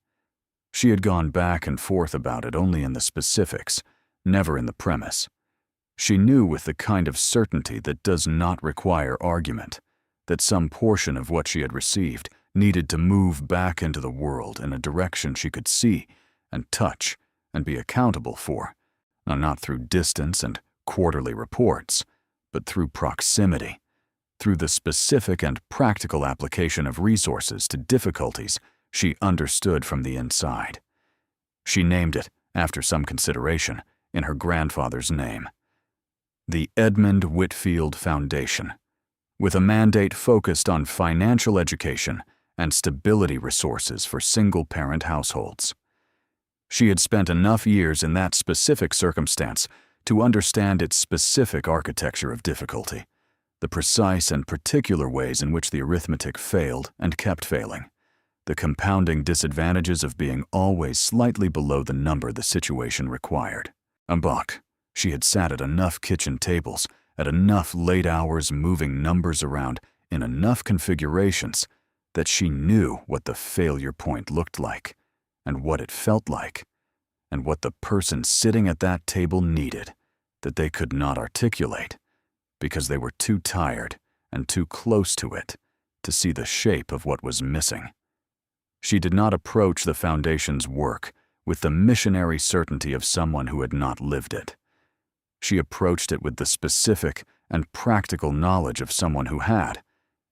She had gone back and forth about it only in the specifics, never in the premise. She knew with the kind of certainty that does not require argument that some portion of what she had received needed to move back into the world in a direction she could see and touch and be accountable for, not through distance and quarterly reports, but through proximity, through the specific and practical application of resources to difficulties she understood from the inside. She named it, after some consideration, in her grandfather's name, the Edmund Whitfield Foundation, with a mandate focused on financial education and stability resources for single-parent households. She had spent enough years in that specific circumstance to understand its specific architecture of difficulty, the precise and particular ways in which the arithmetic failed and kept failing, the compounding disadvantages of being always slightly below the number the situation required. She had sat at enough kitchen tables, at enough late hours moving numbers around in enough configurations that she knew what the failure point looked like, and what it felt like, and what the person sitting at that table needed that they could not articulate because they were too tired and too close to it to see the shape of what was missing. She did not approach the foundation's work with the missionary certainty of someone who had not lived it. She approached it with the specific and practical knowledge of someone who had,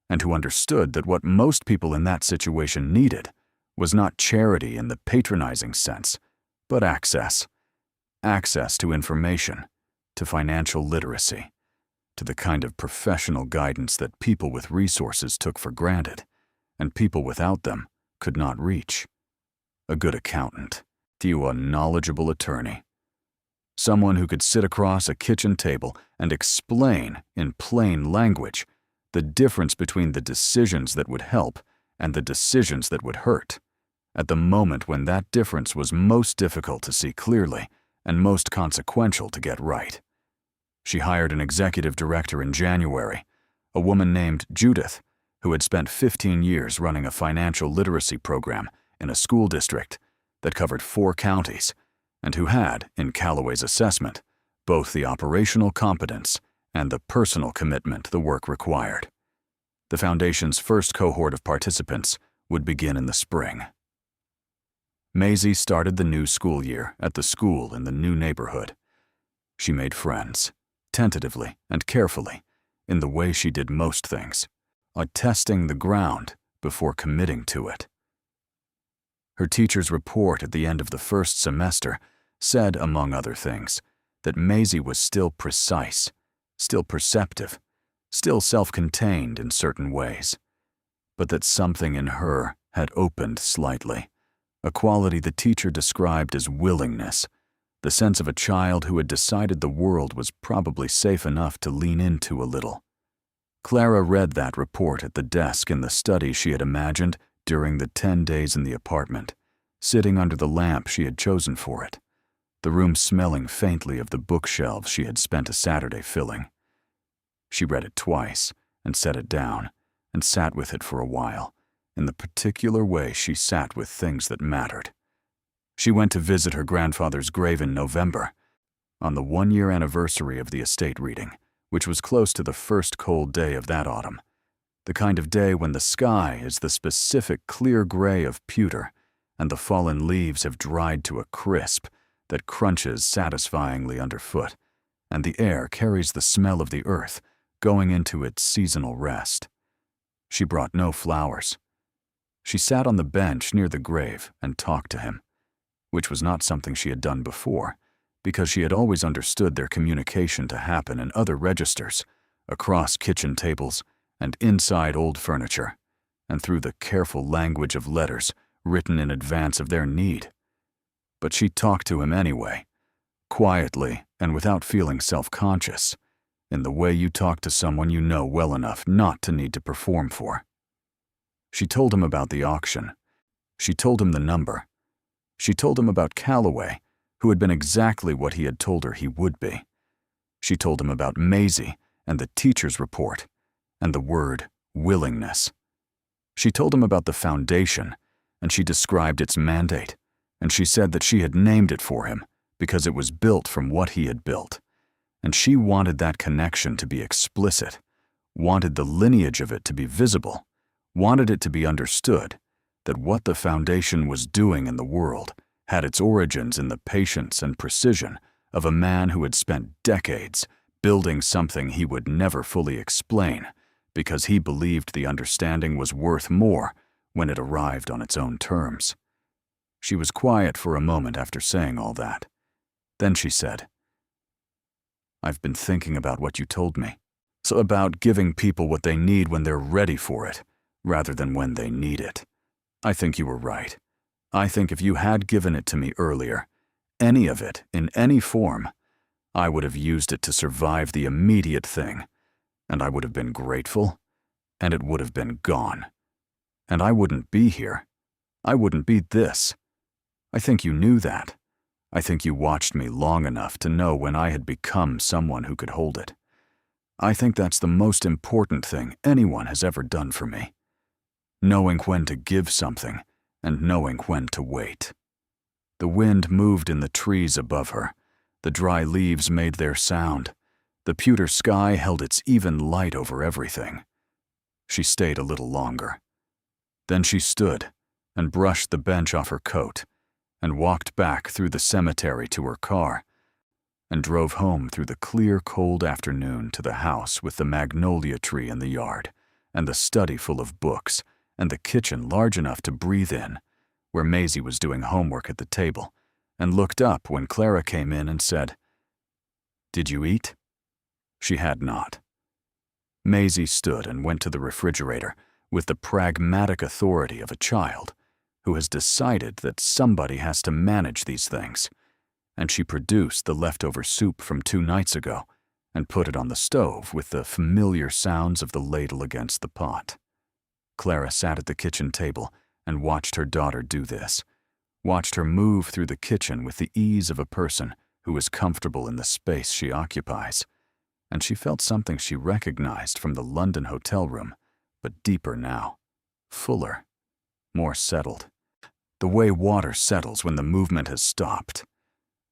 and who understood that what most people in that situation needed was not charity in the patronizing sense, but access. Access to information, to financial literacy, to the kind of professional guidance that people with resources took for granted, and people without them could not reach. A good accountant, a knowledgeable attorney, someone who could sit across a kitchen table and explain in plain language the difference between the decisions that would help and the decisions that would hurt, at the moment when that difference was most difficult to see clearly and most consequential to get right. She hired an executive director in January, a woman named Judith, who had spent 15 years running a financial literacy program in a school district that covered 4 counties, and who had, in Calloway's assessment, both the operational competence and the personal commitment the work required. The foundation's first cohort of participants would begin in the spring. Maisie started the new school year at the school in the new neighborhood. She made friends, tentatively and carefully, in the way she did most things, testing the ground before committing to it. Her teacher's report at the end of the first semester said, among other things, that Maisie was still precise, still perceptive, still self-contained in certain ways, but that something in her had opened slightly, a quality the teacher described as willingness, the sense of a child who had decided the world was probably safe enough to lean into a little. Clara read that report at the desk in the study she had imagined during the 10 days in the apartment, sitting under the lamp she had chosen for it, the room smelling faintly of the bookshelves she had spent a Saturday filling. She read it twice and set it down and sat with it for a while, in the particular way she sat with things that mattered. She went to visit her grandfather's grave in November, on the 1-year anniversary of the estate reading, which was close to the first cold day of that autumn, the kind of day when the sky is the specific clear gray of pewter and the fallen leaves have dried to a crisp that crunches satisfyingly underfoot, and the air carries the smell of the earth going into its seasonal rest. She brought no flowers. She sat on the bench near the grave and talked to him, which was not something she had done before, because she had always understood their communication to happen in other registers, across kitchen tables and inside old furniture, and through the careful language of letters written in advance of their need. But she talked to him anyway, quietly and without feeling self-conscious, in the way you talk to someone you know well enough not to need to perform for. She told him about the auction. She told him the number. She told him about Calloway, who had been exactly what he had told her he would be. She told him about Maisie and the teacher's report, and the word willingness. She told him about the foundation, and she described its mandate, and she said that she had named it for him because it was built from what he had built, and she wanted that connection to be explicit, wanted the lineage of it to be visible, wanted it to be understood that what the foundation was doing in the world had its origins in the patience and precision of a man who had spent decades building something he would never fully explain because he believed the understanding was worth more when it arrived on its own terms. She was quiet for a moment after saying all that. Then she said, "I've been thinking about what you told me. So about giving people what they need when they're ready for it, rather than when they need it. I think you were right. I think if you had given it to me earlier, any of it, in any form, I would have used it to survive the immediate thing, and I would have been grateful, and it would have been gone. And I wouldn't be here. I wouldn't be this. I think you knew that. I think you watched me long enough to know when I had become someone who could hold it. I think that's the most important thing anyone has ever done for me. Knowing when to give something and knowing when to wait." The wind moved in the trees above her. The dry leaves made their sound. The pewter sky held its even light over everything. She stayed a little longer. Then she stood and brushed the bench off her coat and walked back through the cemetery to her car and drove home through the clear, cold afternoon to the house with the magnolia tree in the yard and the study full of books and the kitchen large enough to breathe in, where Maisie was doing homework at the table, and looked up when Clara came in and said, "Did you eat?" She had not. Maisie stood and went to the refrigerator with the pragmatic authority of a child who has decided that somebody has to manage these things, and she produced the leftover soup from 2 nights ago and put it on the stove with the familiar sounds of the ladle against the pot. Clara sat at the kitchen table and watched her daughter do this, watched her move through the kitchen with the ease of a person who is comfortable in the space she occupies, and she felt something she recognized from the London hotel room, but deeper now, fuller, more settled. The way water settles when the movement has stopped.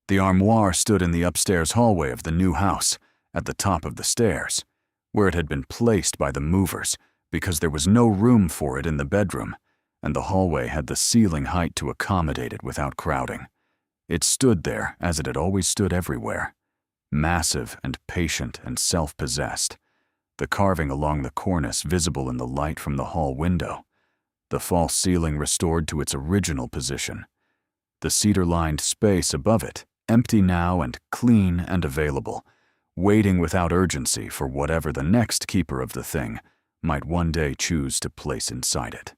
The armoire stood in the upstairs hallway of the new house, at the top of the stairs, where it had been placed by the movers because there was no room for it in the bedroom, and the hallway had the ceiling height to accommodate it without crowding. It stood there as it had always stood everywhere, massive and patient and self-possessed, the carving along the cornice visible in the light from the hall window, the false ceiling restored to its original position, the cedar-lined space above it, empty now and clean and available, waiting without urgency for whatever the next keeper of the thing might one day choose to place inside it.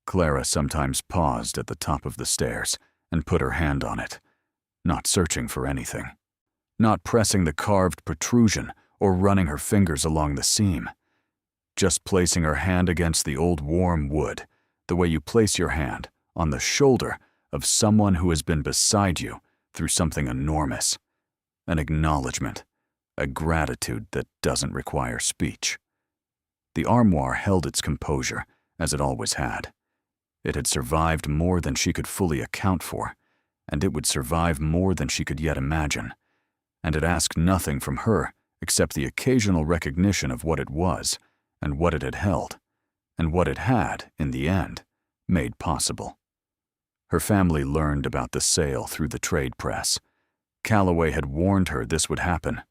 Clara sometimes paused at the top of the stairs and put her hand on it, not searching for anything, not pressing the carved protrusion or running her fingers along the seam. just placing her hand against the old warm wood, the way you place your hand on the shoulder of someone who has been beside you through something enormous. An acknowledgement, a gratitude that doesn't require speech. The armoire held its composure, as it always had. It had survived more than she could fully account for, and it would survive more than she could yet imagine. And it asked nothing from her except the occasional recognition of what it was, and what it had held, and what it had, in the end, made possible. Her family learned about the sale through the trade press. Calloway had warned her this would happen.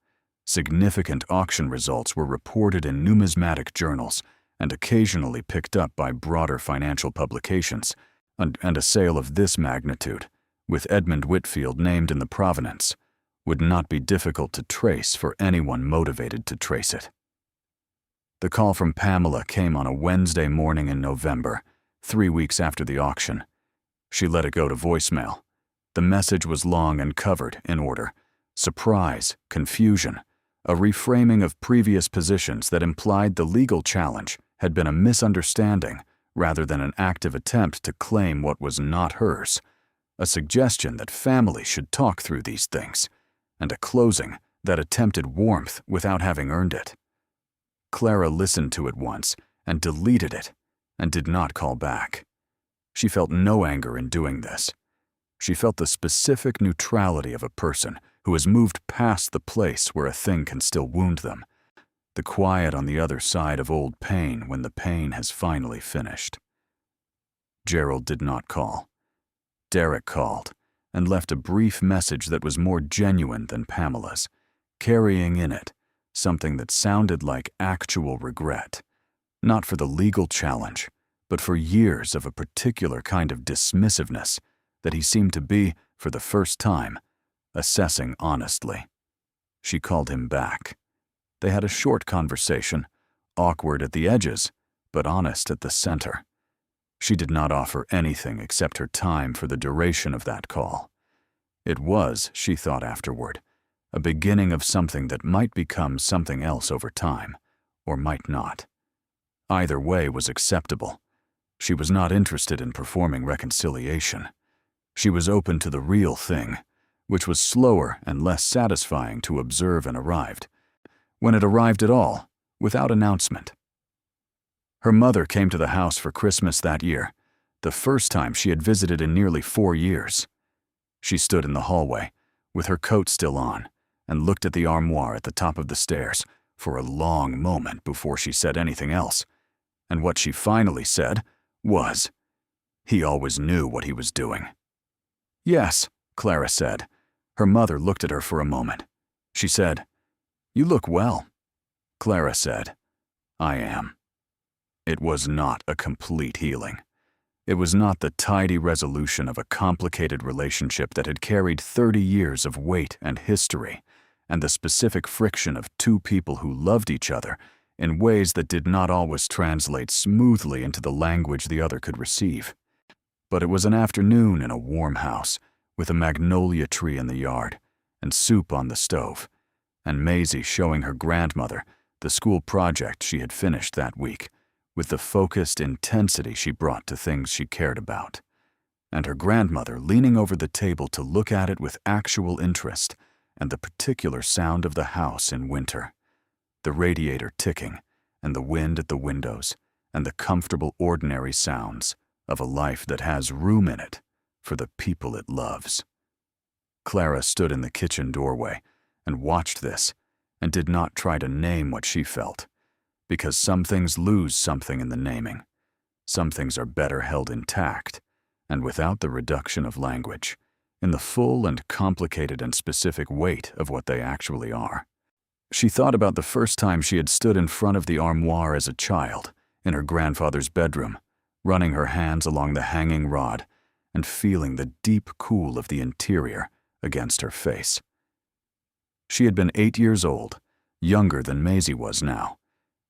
Significant auction results were reported in numismatic journals and occasionally picked up by broader financial publications, and a sale of this magnitude, with Edmund Whitfield named in the provenance, would not be difficult to trace for anyone motivated to trace it. The call from Pamela came on a Wednesday morning in November, 3 weeks after the auction. She let it go to voicemail. The message was long and covered, in order: surprise, confusion, a reframing of previous positions that implied the legal challenge had been a misunderstanding rather than an active attempt to claim what was not hers, a suggestion that family should talk through these things, and a closing that attempted warmth without having earned it. Clara listened to it once and deleted it, and did not call back. She felt no anger in doing this. She felt the specific neutrality of a person who has moved past the place where a thing can still wound them, the quiet on the other side of old pain when the pain has finally finished. Gerald did not call. Derek called and left a brief message that was more genuine than Pamela's, carrying in it something that sounded like actual regret, not for the legal challenge, but for years of a particular kind of dismissiveness that he seemed to be, for the first time, assessing honestly. She called him back. They had a short conversation, awkward at the edges, but honest at the center. She did not offer anything except her time for the duration of that call. It was, she thought afterward, a beginning of something that might become something else over time, or might not. Either way was acceptable. She was not interested in performing reconciliation. She was open to the real thing, which was slower and less satisfying to observe and arrived, when it arrived at all, without announcement. Her mother came to the house for Christmas that year, the first time she had visited in nearly 4 years. She stood in the hallway, with her coat still on, and looked at the armoire at the top of the stairs for a long moment before she said anything else, and what she finally said was, "He always knew what he was doing." "Yes," Clara said. Her mother looked at her for a moment. She said, "You look well." Clara said, "I am." It was not a complete healing. It was not the tidy resolution of a complicated relationship that had carried 30 years of weight and history, and the specific friction of two people who loved each other in ways that did not always translate smoothly into the language the other could receive. But it was an afternoon in a warm house, with a magnolia tree in the yard, and soup on the stove, and Maisie showing her grandmother the school project she had finished that week, with the focused intensity she brought to things she cared about, and her grandmother leaning over the table to look at it with actual interest, and the particular sound of the house in winter, the radiator ticking, and the wind at the windows, and the comfortable ordinary sounds of a life that has room in it for the people it loves. Clara stood in the kitchen doorway and watched this, and did not try to name what she felt, because some things lose something in the naming. Some things are better held intact, and without the reduction of language, in the full and complicated and specific weight of what they actually are. She thought about the first time she had stood in front of the armoire as a child, in her grandfather's bedroom, running her hands along the hanging rod and feeling the deep cool of the interior against her face. She had been 8 years old, younger than Maisie was now,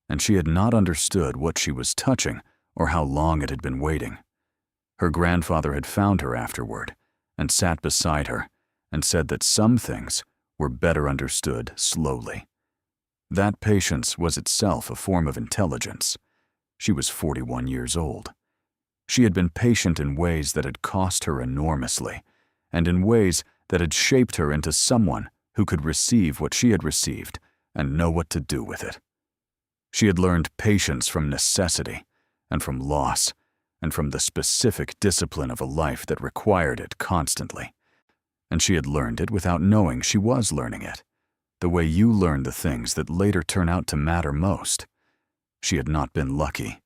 and she had not understood what she was touching or how long it had been waiting. Her grandfather had found her afterward and sat beside her and said that some things were better understood slowly. That patience was itself a form of intelligence. She was 41 years old. She had been patient in ways that had cost her enormously, and in ways that had shaped her into someone who could receive what she had received and know what to do with it. She had learned patience from necessity, and from loss, and from the specific discipline of a life that required it constantly. And she had learned it without knowing she was learning it, the way you learn the things that later turn out to matter most. She had not been lucky.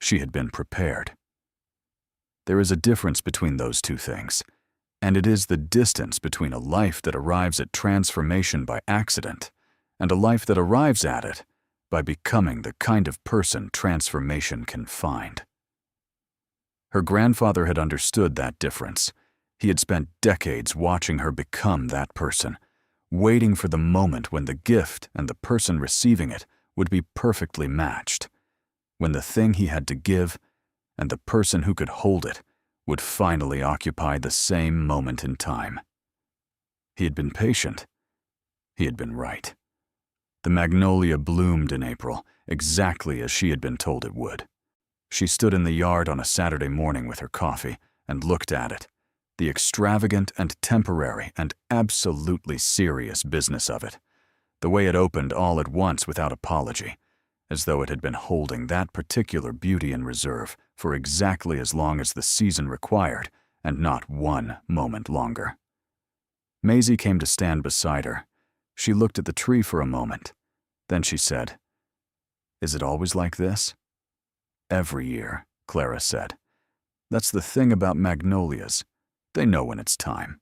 She had been prepared. There is a difference between those two things, and it is the distance between a life that arrives at transformation by accident and a life that arrives at it by becoming the kind of person transformation can find. Her grandfather had understood that difference. He had spent decades watching her become that person, waiting for the moment when the gift and the person receiving it would be perfectly matched, when the thing he had to give and the person who could hold it would finally occupy the same moment in time. He had been patient. He had been right. The magnolia bloomed in April, exactly as she had been told it would. She stood in the yard on a Saturday morning with her coffee and looked at it, the extravagant and temporary and absolutely serious business of it, the way it opened all at once without apology, as though it had been holding that particular beauty in reserve for exactly as long as the season required, and not one moment longer. Maisie came to stand beside her. She looked at the tree for a moment. Then she said, "Is it always like this?" "Every year," Clara said. "That's the thing about magnolias. They know when it's time."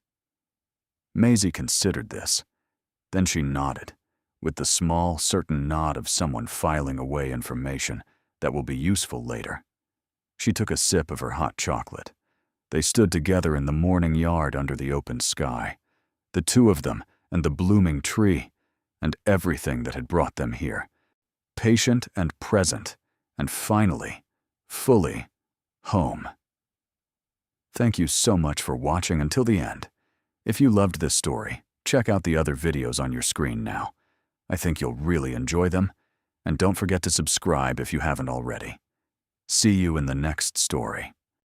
Maisie considered this. Then she nodded, with the small, certain nod of someone filing away information that will be useful later. She took a sip of her hot chocolate. They stood together in the morning yard under the open sky, the two of them and the blooming tree, and everything that had brought them here, patient and present, and finally, fully, home. Thank you so much for watching until the end. If you loved this story, check out the other videos on your screen now. I think you'll really enjoy them, and don't forget to subscribe if you haven't already. See you in the next story.